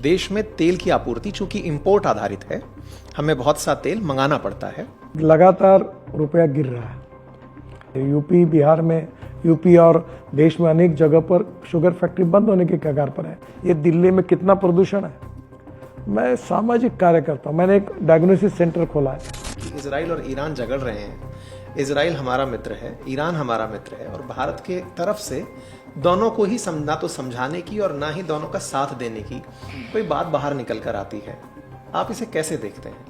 देश में तेल की आपूर्ति चूंकि इंपोर्ट आधारित है, हमें बहुत सा तेल मंगाना पड़ता है। लगातार रुपया गिर रहा है। यूपी, बिहार में, यूपी और देश में अनेक जगह पर शुगर फैक्ट्री बंद होने के कगार पर है। ये दिल्ली में कितना प्रदूषण है। मैं सामाजिक कार्य करता हूँ, मैंने एक डायग्नोसिस सेंटर खोला है। इजराइल और ईरान झगड़ रहे हैं। इजराइल हमारा मित्र है, ईरान हमारा मित्र है, और भारत के तरफ से दोनों को ही ना तो समझाने की और ना ही दोनों का साथ देने की कोई बात बाहर निकल कर आती है। आप इसे कैसे देखते हैं?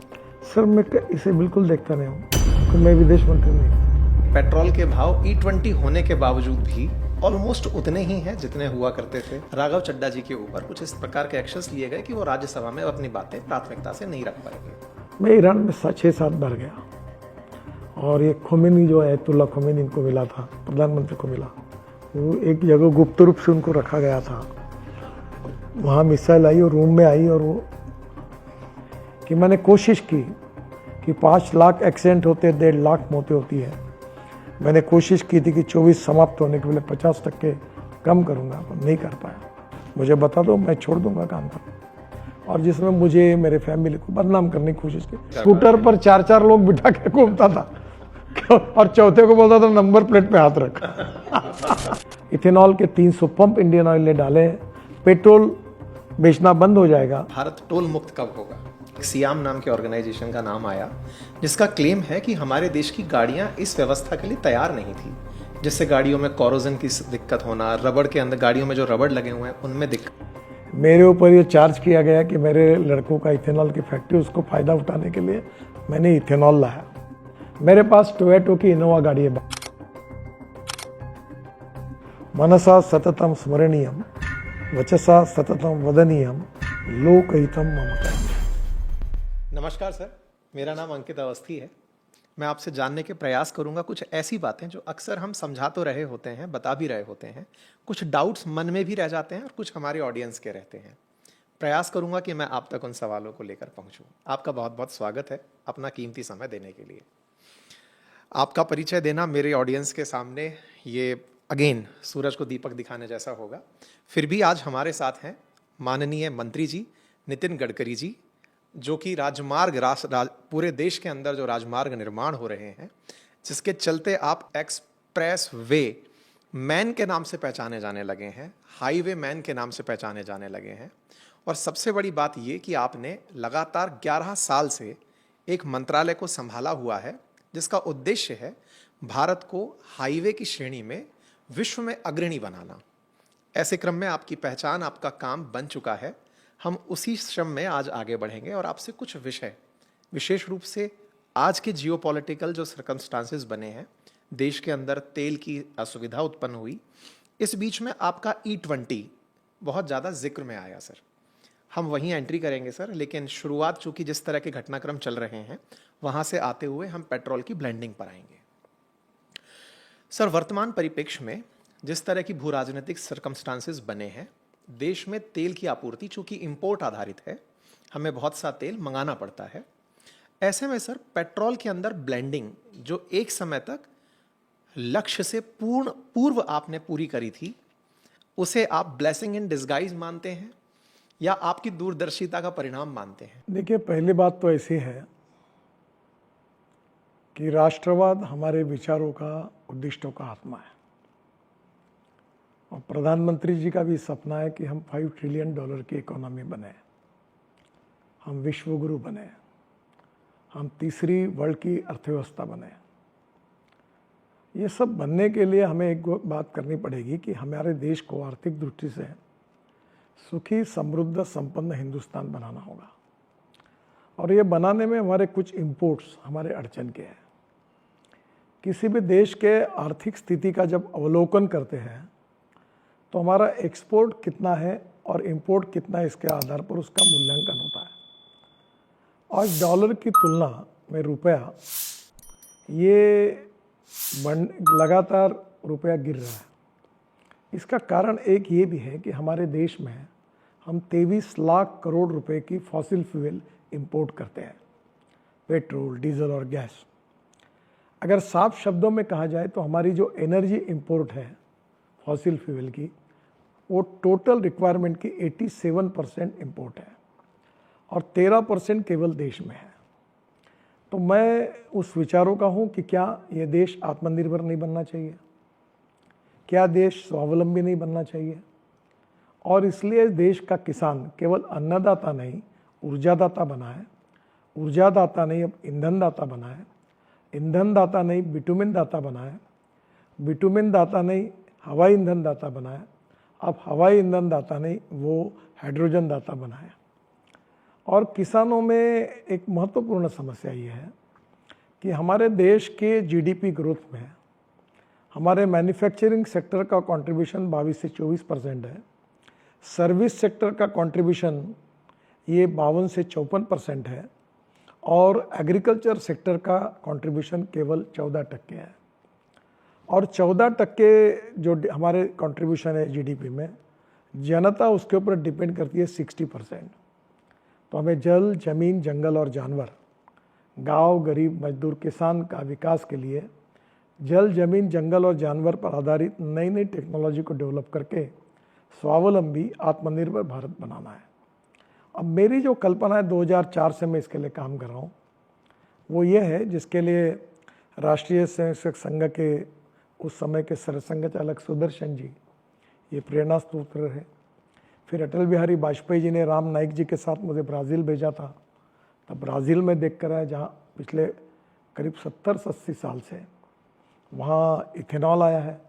सर, मैं इसे बिल्कुल देखता नहीं हूँ, क्योंकि मैं विदेश मंत्री नहीं हूँ। पेट्रोल के भाव E20 होने के बावजूद भी ऑलमोस्ट उतने ही हैं जितने हुआ करते थे। राघव चड्ढा जी के ऊपर कुछ इस प्रकार के एक्शंस लिए गए कि वो राज्यसभा में अपनी बातें प्राथमिकता से नहीं रख पाएंगे। मैं ईरान में 6-7 बार गया, और ये खोमेनी जो आयतुल्ला खोमेनी इनको मिला था, प्रधानमंत्री को मिला, वो एक जगह गुप्त रूप से उनको रखा गया था। वहाँ मिसाइल आई और रूम में आई, और वो कि मैंने कोशिश की कि 5 लाख एक्सीडेंट होते, 1.5 लाख मौतें होती है। मैंने कोशिश की थी कि 24 समाप्त होने के पहले 50% कम करूँगा, पर नहीं कर पाया। मुझे बता दो, मैं छोड़ दूंगा काम पर। और जिसमें मुझे, मेरे फैमिली को बदनाम करने की कोशिश की। स्कूटर पर 4-4 लोग बिठा के घूमता था, और चौथे को बोलता था नंबर प्लेट पे हाथ रख। इथेनॉल के 300 पंप इंडियन ऑयल ने डाले। पेट्रोल बेचना बंद हो जाएगा। भारत टोल मुक्त कब होगा? सियाम नाम के ऑर्गेनाइजेशन का नाम आया, जिसका क्लेम है कि हमारे देश की गाड़ियां इस व्यवस्था के लिए तैयार नहीं थी, जिससे गाड़ियों में कोरोजन की दिक्कत होना, रबड़ के अंदर, गाड़ियों में जो रबड़ लगे हुए हैं उनमें दिक्कत। मेरे ऊपर ये चार्ज किया गया कि मेरे लड़कों का इथेनॉल की फैक्ट्री, उसको फायदा उठाने के लिए मैंने इथेनॉल लाया। मेरे पास टोयोटो की इनोवा गाड़ी है। मनसा सततम स्मरणीयम, वचसा सततम वदनीयम, लोकहितम मम कर्म। नमस्कार सर, मेरा नाम अंकित अवस्थी है। मैं आपसे जानने के प्रयास करूंगा कुछ ऐसी बातें जो अक्सर हम समझा तो रहे होते हैं, बता भी रहे होते हैं, कुछ डाउट्स मन में भी रह जाते हैं और कुछ हमारे ऑडियंस के रहते हैं। प्रयास करूंगा कि मैं आप तक उन सवालों को लेकर पहुंचूं। आपका बहुत बहुत स्वागत है अपना कीमती समय देने के लिए। आपका परिचय देना मेरे ऑडियंस के सामने ये अगेन सूरज को दीपक दिखाने जैसा होगा। फिर भी आज हमारे साथ हैं माननीय मंत्री जी नितिन गडकरी जी, जो कि राजमार्ग पूरे देश के अंदर जो राजमार्ग निर्माण हो रहे हैं, जिसके चलते आप एक्सप्रेस वे मैन के नाम से पहचाने जाने लगे हैं, हाईवे मैन के नाम से पहचाने जाने लगे हैं। और सबसे बड़ी बात ये कि आपने लगातार 11 साल से एक मंत्रालय को संभाला हुआ है, जिसका उद्देश्य है भारत को हाईवे की श्रेणी में विश्व में अग्रणी बनाना। ऐसे क्रम में आपकी पहचान, आपका काम बन चुका है। हम उसी श्रम में आज आगे बढ़ेंगे और आपसे कुछ विषय, विशेष रूप से आज के जियोपॉलिटिकल जो सर्कमस्टांसेस बने हैं, देश के अंदर तेल की असुविधा उत्पन्न हुई, इस बीच में आपका E20 बहुत ज़्यादा जिक्र में आया सर। हम वहीं एंट्री करेंगे सर, लेकिन शुरुआत चूंकि जिस तरह के घटनाक्रम चल रहे हैं वहाँ से आते हुए हम पेट्रोल की ब्लेंडिंग पर आएंगे। सर, वर्तमान परिप्रेक्ष्य में जिस तरह की भू राजनीतिक सर्कमस्टांसेस बने हैं, देश में तेल की आपूर्ति चूंकि इंपोर्ट आधारित है, हमें बहुत सा तेल मंगाना पड़ता है। ऐसे में सर, पेट्रोल के अंदर ब्लेंडिंग जो एक समय तक लक्ष्य से पूर्व आपने पूरी करी थी, उसे आप ब्लेसिंग इन डिस्गाइज मानते हैं या आपकी दूरदर्शिता का परिणाम मानते हैं? देखिए, पहली बात तो ऐसी है कि राष्ट्रवाद हमारे विचारों का, उद्दिष्टों का आत्मा है। और प्रधानमंत्री जी का भी सपना है कि हम $5 ट्रिलियन की इकोनॉमी बने, हम विश्व गुरु बने, हम तीसरी वर्ल्ड की अर्थव्यवस्था बने। ये सब बनने के लिए हमें एक बात करनी पड़ेगी कि हमारे देश को आर्थिक दृष्टि से सुखी, समृद्ध, संपन्न हिंदुस्तान बनाना होगा। और ये बनाने में हमारे कुछ इंपोर्ट्स हमारे अड़चन के हैं। किसी भी देश के आर्थिक स्थिति का जब अवलोकन करते हैं तो हमारा एक्सपोर्ट कितना है और इंपोर्ट कितना है, इसके आधार पर उसका मूल्यांकन होता है। आज डॉलर की तुलना में रुपया, ये लगातार रुपया गिर रहा है। इसका कारण एक ये भी है कि हमारे देश में हम 23 लाख करोड़ रुपए की फॉसिल फ्यूल इंपोर्ट करते हैं, पेट्रोल, डीजल और गैस। अगर साफ शब्दों में कहा जाए तो हमारी जो एनर्जी इंपोर्ट है फॉसिल फ्यूल की, वो टोटल रिक्वायरमेंट की 87% इम्पोर्ट है और 13% केवल देश में है। तो मैं उस विचारों का हूँ कि क्या ये देश आत्मनिर्भर नहीं बनना चाहिए, क्या देश स्वावलंबी नहीं बनना चाहिए। और इसलिए देश का किसान केवल अन्नदाता नहीं ऊर्जादाता बना है, ऊर्जादाता नहीं अब ईंधन दाता बना है, ईंधन दाता नहीं बिटुमिन दाता बना है, बिटुमिन दाता नहीं हवाई ईंधन दाता बना है, अब हवाई ईंधन दाता नहीं वो हाइड्रोजन दाता बना है। और किसानों में एक महत्वपूर्ण समस्या ये है कि हमारे देश के जीडीपी ग्रोथ में हमारे मैन्युफैक्चरिंग सेक्टर का कंट्रीब्यूशन 22 से 24% है, सर्विस सेक्टर का कंट्रीब्यूशन ये 52 से 54% है और एग्रीकल्चर सेक्टर का कंट्रीब्यूशन केवल 14% है। और 14% जो हमारे कंट्रीब्यूशन है जीडीपी में, जनता उसके ऊपर डिपेंड करती है 60%। तो हमें जल, जमीन, जंगल और जानवर, गांव, गरीब, मजदूर, किसान का विकास के लिए जल, जमीन, जंगल और जानवर पर आधारित नई नई टेक्नोलॉजी को डेवलप करके स्वावलंबी आत्मनिर्भर भारत बनाना है। अब मेरी जो कल्पना है 2004 से मैं इसके लिए काम कर रहा हूँ, वो ये है जिसके लिए राष्ट्रीय स्वयंसेवक संघ के उस समय के सरसंघ चालक सुदर्शन जी ये प्रेरणा स्रोत है। फिर अटल बिहारी वाजपेयी जी ने राम नाईक जी के साथ मुझे ब्राज़ील भेजा था, तब ब्राज़ील में देख कर आया जहाँ पिछले करीब 70-80 साल से वहाँ इथेनॉल आया है।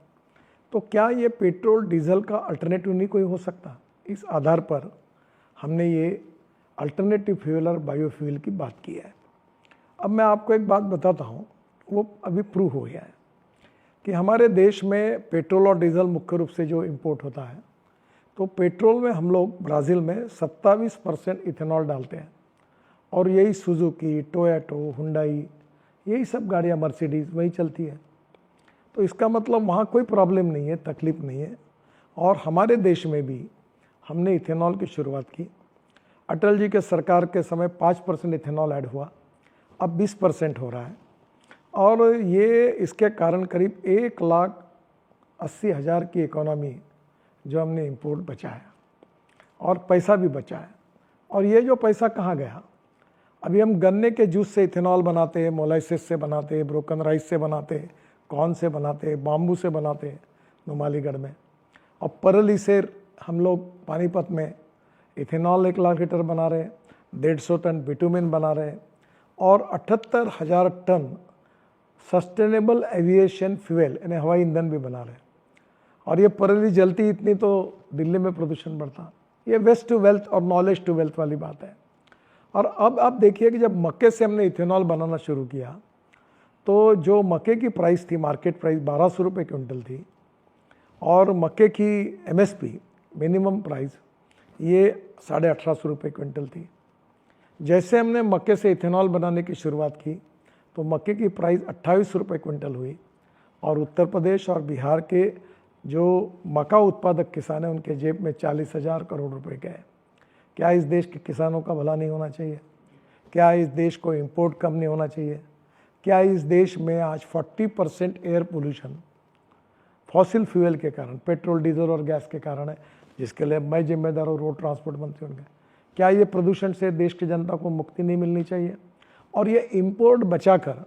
तो क्या ये पेट्रोल डीजल का अल्टरनेटिव नहीं कोई हो सकता? इस आधार पर हमने ये अल्टरनेटिव फ्यूल और बायोफ्यूल की बात की है। अब मैं आपको एक बात बताता हूँ, वो अभी प्रूव हो गया है कि हमारे देश में पेट्रोल और डीजल मुख्य रूप से जो इंपोर्ट होता है, तो पेट्रोल में हम लोग ब्राज़ील में 27% इथेनॉल डालते हैं और यही सुजुकी, टोयोटो, हुंडई, यही सब गाड़ियाँ, मर्सिडीज़ वही चलती है। तो इसका मतलब वहाँ कोई प्रॉब्लम नहीं है, तकलीफ नहीं है। और हमारे देश में भी हमने इथेनॉल की शुरुआत की। अटल जी के सरकार के समय 5% इथेनॉल ऐड हुआ, अब 20% हो रहा है और ये इसके कारण करीब 1,80,000 की इकोनॉमी जो हमने इंपोर्ट बचाया और पैसा भी बचा है। और ये जो पैसा कहाँ गया? अभी हम गन्ने के जूस से इथेनॉल बनाते हैं, मोलाइसिस से बनाते हैं, ब्रोकन राइस से बनाते हैं, कॉर्न से बनाते हैं, बाम्बू से बनाते हैं नुमालीगढ़ में, और परली से हम लोग पानीपत में इथेनॉल 1 लाख लीटर बना रहे हैं, 150 टन बिटुमिन बना रहे हैं और 78,000 टन सस्टेनेबल एविएशन फ्यूल यानी हवाई ईंधन भी बना रहे हैं। और ये परली जलती इतनी तो दिल्ली में प्रदूषण बढ़ता। ये वेस्ट टू वेल्थ और नॉलेज टू वेल्थ वाली बात है। और अब आप देखिए कि जब मक्के से हमने इथेनॉल बनाना शुरू किया तो जो मक्के की प्राइस थी, मार्केट प्राइस 1200 रुपये क्विंटल थी और मक्के की एमएसपी मिनिमम प्राइस ये 1850 रुपये क्विंटल थी। जैसे हमने मक्के से इथेनॉल बनाने की शुरुआत की तो मक्के की प्राइस 28 रुपये क्विंटल हुई और उत्तर प्रदेश और बिहार के जो मक्का उत्पादक किसान हैं उनके जेब में 40,000 करोड़ रुपए गए। क्या इस देश के किसानों का भला नहीं होना चाहिए? क्या इस देश को इंपोर्ट कम नहीं होना चाहिए? क्या इस देश में आज 40% एयर पोल्यूशन फॉसिल फ्यूल के कारण, पेट्रोल, डीजल और गैस के कारण है, जिसके लिए मैं जिम्मेदार हूँ, रोड ट्रांसपोर्ट मंत्री होंगे। क्या ये प्रदूषण से देश की जनता को मुक्ति नहीं मिलनी चाहिए? और ये इंपोर्ट बचाकर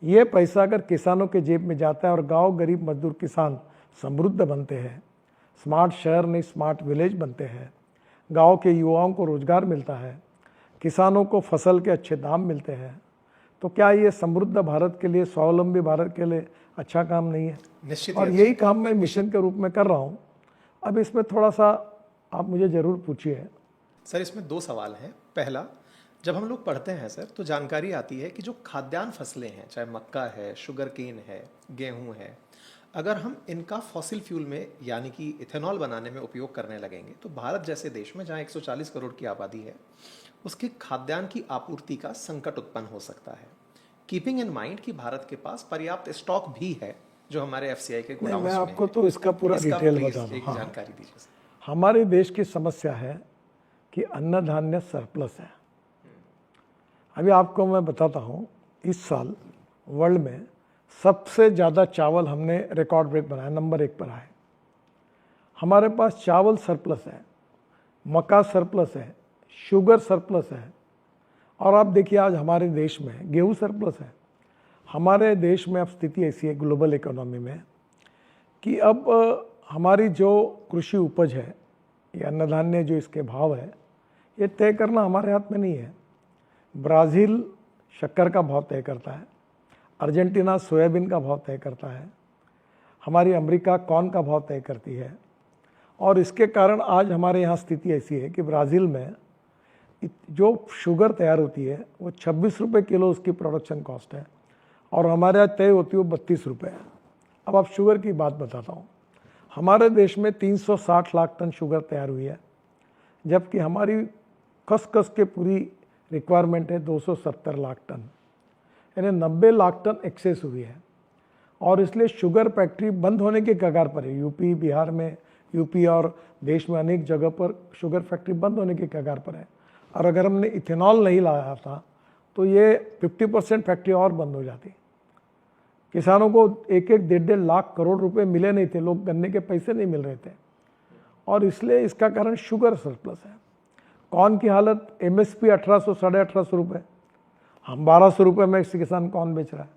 ये पैसा अगर किसानों के जेब में जाता है और गांव, गरीब, मजदूर, किसान समृद्ध बनते हैं, स्मार्ट शहर नहीं स्मार्ट विलेज बनते हैं, गांव के युवाओं को रोजगार मिलता है, किसानों को फसल के अच्छे दाम मिलते हैं, तो क्या ये समृद्ध भारत के लिए, स्वावलंबी भारत के लिए अच्छा काम नहीं है? निश्चित। और यही काम मैं मिशन के रूप में कर रहा हूँ। अब इसमें थोड़ा सा आप मुझे ज़रूर पूछिए। सर, इसमें 2 सवाल हैं। पहला, जब हम लोग पढ़ते हैं सर तो जानकारी आती है कि जो खाद्यान्न फसलें हैं, चाहे मक्का है, शुगर केन है, गेहूं है, अगर हम इनका फॉसिल फ्यूल में यानी कि इथेनॉल बनाने में उपयोग करने लगेंगे तो भारत जैसे देश में जहां 140 करोड़ की आबादी है उसके खाद्यान्न की आपूर्ति का संकट उत्पन्न हो सकता है। कीपिंग इन माइंड कि भारत के पास पर्याप्त स्टॉक भी है जो हमारे एफसीआई के गोदामों में मैं आपको तो इसका पूरा डिटेल बता दूं। हाँ, जानकारी दीजिए सर। हमारे देश की समस्या है कि अन्न धान्य सरप्लस है। अभी आपको मैं बताता हूँ, इस साल वर्ल्ड में सबसे ज़्यादा चावल हमने रिकॉर्ड ब्रेक बनाया, नंबर 1 पर आए। हमारे पास चावल सरप्लस है, मक्का सरप्लस है, शुगर सरप्लस है, और आप देखिए आज हमारे देश में गेहूं सरप्लस है। हमारे देश में अब स्थिति ऐसी है ग्लोबल इकोनॉमी में कि अब हमारी जो कृषि उपज है या अन्न धान्य जो इसके भाव है ये तय करना हमारे हाथ में नहीं है। ब्राज़ील शक्कर का भाव तय करता है, अर्जेंटीना सोयाबीन का भाव तय करता है, हमारी अमेरिका कॉर्न का भाव तय करती है। और इसके कारण आज हमारे यहाँ स्थिति ऐसी है कि ब्राज़ील में जो शुगर तैयार होती है वो 26 रुपये किलो उसकी प्रोडक्शन कॉस्ट है, और हमारे यहाँ तय होती है वो 32 रुपये है। अब आप शुगर की बात बताता हूँ। हमारे देश में 360 लाख टन शुगर तैयार हुई है, जबकि हमारी कस के पूरी रिक्वायरमेंट है 270 लाख टन, यानी 90 लाख टन एक्सेस हुई है। और इसलिए शुगर फैक्ट्री बंद होने के कगार पर है। यूपी, बिहार में, यूपी और देश में अनेक जगह पर शुगर फैक्ट्री बंद होने के कगार पर है। और अगर हमने इथेनॉल नहीं लाया था तो ये 50% फैक्ट्री और बंद हो जाती। किसानों को 1-1, 1.5 लाख करोड़ रुपए मिले नहीं थे, लोग गन्ने के पैसे नहीं मिल रहे थे, और इसलिए इसका कारण शुगर सरप्लस है। कॉर्न की हालत MSP 1800 साढ़े 1800 रुपये, हम 1200 रुपये में किसान कॉर्न बेच रहा है।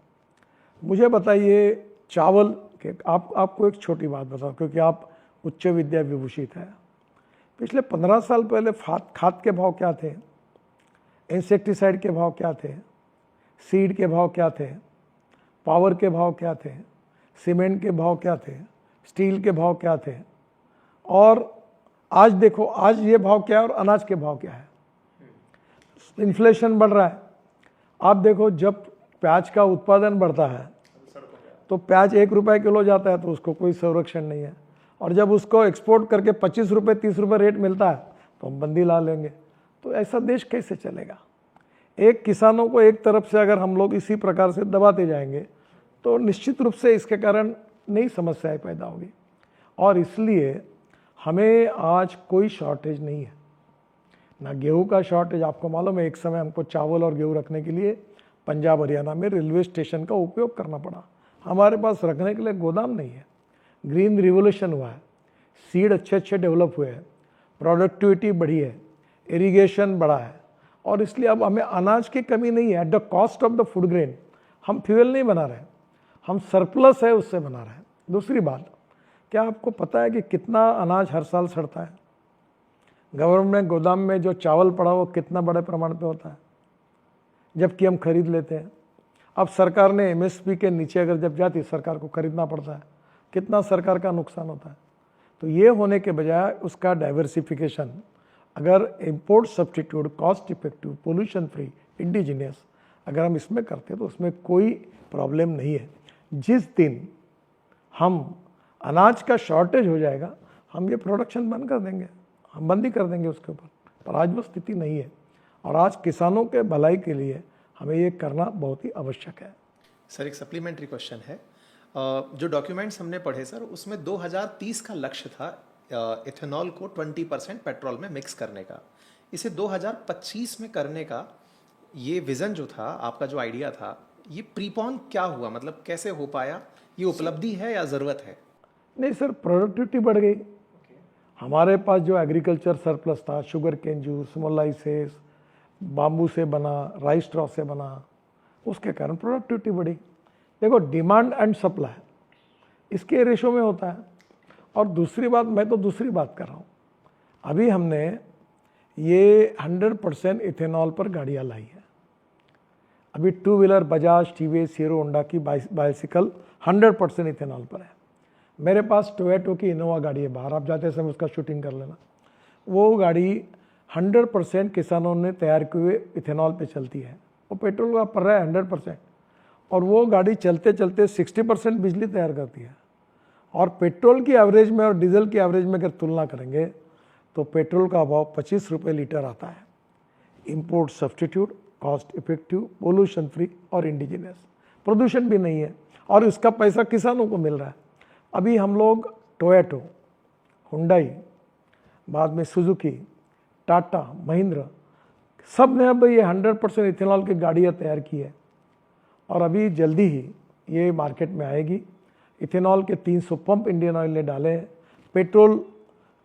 मुझे बताइए चावल के, आपको एक छोटी बात बताओ, क्योंकि आप उच्च विद्या विभूषित हैं। पिछले 15 साल पहले खाद के भाव क्या थे, इंसेक्टिसाइड के भाव क्या थे, सीड के भाव क्या थे, पावर के भाव क्या थे, सीमेंट के भाव क्या थे, स्टील के भाव क्या थे, और आज देखो आज ये भाव क्या है और अनाज के भाव क्या है। इन्फ्लेशन बढ़ रहा है। आप देखो जब प्याज का उत्पादन बढ़ता है तो प्याज 1 रुपये किलो जाता है तो उसको कोई संरक्षण नहीं है, और जब उसको एक्सपोर्ट करके 25 रुपये 30 रुपये रेट मिलता है तो हम बंदी ला लेंगे। तो ऐसा देश कैसे चलेगा। एक किसानों को एक तरफ से अगर हम लोग इसी प्रकार से दबाते जाएंगे तो निश्चित रूप से इसके कारण नई समस्याएं पैदा होगी। और इसलिए हमें आज कोई शॉर्टेज नहीं है, ना गेहूं का शॉर्टेज। आपको मालूम है एक समय हमको चावल और गेहूं रखने के लिए पंजाब हरियाणा में रेलवे स्टेशन का उपयोग करना पड़ा। हमारे पास रखने के लिए गोदाम नहीं है। ग्रीन रिवोल्यूशन हुआ है, सीड अच्छे डेवलप हुए हैं, प्रोडक्टिविटी बढ़ी है, इरिगेशन बढ़ा है, और इसलिए अब हमें अनाज की कमी नहीं है। At the cost of the food grain हम फ्यूल नहीं बना रहे, हम सरप्लस है उससे बना रहे हैं। दूसरी बात, क्या आपको पता है कि कितना अनाज हर साल सड़ता है। गवर्नमेंट गोदाम में जो चावल पड़ा वो कितना बड़े प्रमाण पे होता है, जबकि हम खरीद लेते हैं। अब सरकार ने MSP के नीचे अगर जब जाती सरकार को खरीदना पड़ता है, कितना सरकार का नुकसान होता है। तो ये होने के बजाय उसका डाइवर्सिफिकेशन, अगर import substitute, cost effective, pollution free, indigenous अगर हम इसमें करते तो उसमें कोई प्रॉब्लम नहीं है। जिस दिन हम अनाज का शॉर्टेज हो जाएगा हम ये प्रोडक्शन बंद कर देंगे, हम बंदी कर देंगे उसके ऊपर। पर आज वो स्थिति नहीं है, और आज किसानों के भलाई के लिए हमें ये करना बहुत ही आवश्यक है। सर एक सप्लीमेंट्री क्वेश्चन है। जो डॉक्यूमेंट्स हमने पढ़े सर उसमें 2030 का लक्ष्य था इथेनॉल को 20% पेट्रोल में मिक्स करने का। इसे 2025 में करने का ये विज़न जो था, आपका जो आइडिया था, ये प्रीपोन क्या हुआ, मतलब कैसे हो पाया? ये उपलब्धि है या ज़रूरत है? नहीं सर, प्रोडक्टिविटी बढ़ गई। हमारे पास जो एग्रीकल्चर सरप्लस था, शुगर केन जूस, मोलाइसेस, बाम्बू से बना, राइस स्ट्रॉ से बना, उसके कारण प्रोडक्टिविटी बढ़ी। देखो डिमांड एंड सप्लाई इसके रेशो में होता है। और दूसरी बात, मैं तो दूसरी बात कर रहा हूँ, अभी हमने ये 100% इथेनॉल पर गाड़ियाँ लाई है। अभी 2 wheeler Bajaj, TVS, hero Honda की बाइसिकल 100% इथेनॉल पर है। मेरे पास टोयोटो की इनोवा गाड़ी है, बाहर आप जाते समय उसका शूटिंग कर लेना। वो गाड़ी 100% किसानों ने तैयार किए हुए इथेनॉल पे चलती है। वो पेट्रोल का पड़ रहा है 100%, और वो गाड़ी चलते चलते 60% बिजली तैयार करती है। और पेट्रोल की एवरेज में और डीजल की एवरेज में अगर तुलना करेंगे तो पेट्रोल का भाव 25 रुपये लीटर आता है। Import substitute, cost effective, pollution free और इंडिजिनियस, प्रदूषण भी नहीं है, और इसका पैसा किसानों को मिल रहा है। अभी हम लोग टोयोटो, हुंडई, बाद में सुजुकी, टाटा, महिंद्रा, सब ने अब ये 100% इथेनॉल की गाड़ियाँ तैयार की है, और अभी जल्दी ही ये मार्केट में आएगी। इथेनॉल के 300 पंप इंडियन ऑयल ने डाले हैं। पेट्रोल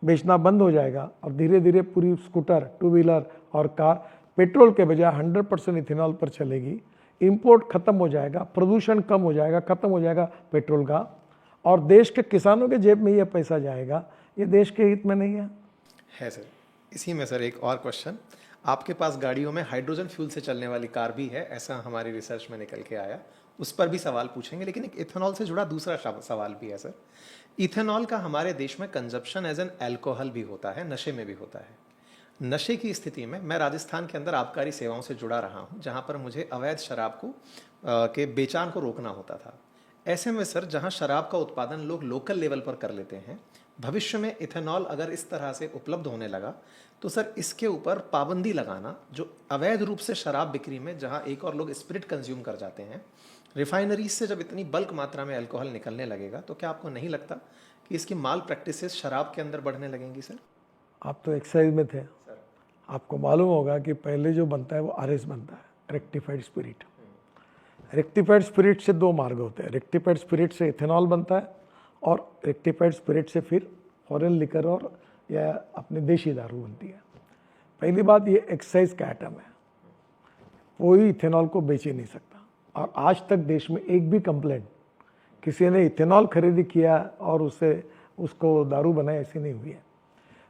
बेचना बंद हो जाएगा और धीरे धीरे पूरी स्कूटर, टू व्हीलर और कार पेट्रोल के बजाय 100% इथेनॉल पर चलेगी। इंपोर्ट खत्म हो जाएगा, प्रदूषण कम हो जाएगा, खत्म हो जाएगा पेट्रोल का, और देश के किसानों के जेब में ये पैसा जाएगा। ये देश के हित में नहीं है सर। इसी में सर एक और क्वेश्चन, आपके पास गाड़ियों में हाइड्रोजन फ्यूल से चलने वाली कार भी है, ऐसा हमारी रिसर्च में निकल के आया, उस पर भी सवाल पूछेंगे, लेकिन एक इथेनॉल से जुड़ा दूसरा सवाल भी है सर। इथेनॉल का हमारे देश में कंजप्शन एज एन अल्कोहल भी होता है, नशे में भी होता है। नशे की स्थिति में मैं राजस्थान के अंदर आबकारी सेवाओं से जुड़ा रहा हूं, जहां पर मुझे अवैध शराब को के बेचान को रोकना होता था। ऐसे में सर, जहां शराब का उत्पादन लोग लोकल लेवल पर कर लेते हैं, भविष्य में इथेनॉल अगर इस तरह से उपलब्ध होने लगा तो सर इसके ऊपर पाबंदी लगाना, जो अवैध रूप से शराब बिक्री में जहां एक और लोग स्पिरिट कंज्यूम कर जाते हैं, रिफाइनरीज से जब इतनी बल्क मात्रा में अल्कोहल निकलने लगेगा, तो क्या आपको नहीं लगता कि इसकी माल प्रैक्टिसेस शराब के अंदर बढ़ने लगेंगी सर? आप तो एक्साइज में थे, आपको मालूम होगा कि पहले जो बनता है वो आरएस बनता है, रेक्टिफाइड स्पिरिट। रेक्टिफाइड स्पिरिट से दो मार्ग होते हैं, रेक्टिफाइड स्पिरिट से इथेनॉल बनता है और रेक्टिफाइड स्पिरिट से फिर फॉरेन लिकर और या अपनी देशी दारू बनती है। पहली बात, ये एक्साइज का आइटम है, कोई इथेनॉल को बेच ही नहीं सकता, और आज तक देश में एक भी कंप्लेंट किसी ने इथेनॉल खरीदी किया और उसको दारू बनाए ऐसी नहीं हुई है।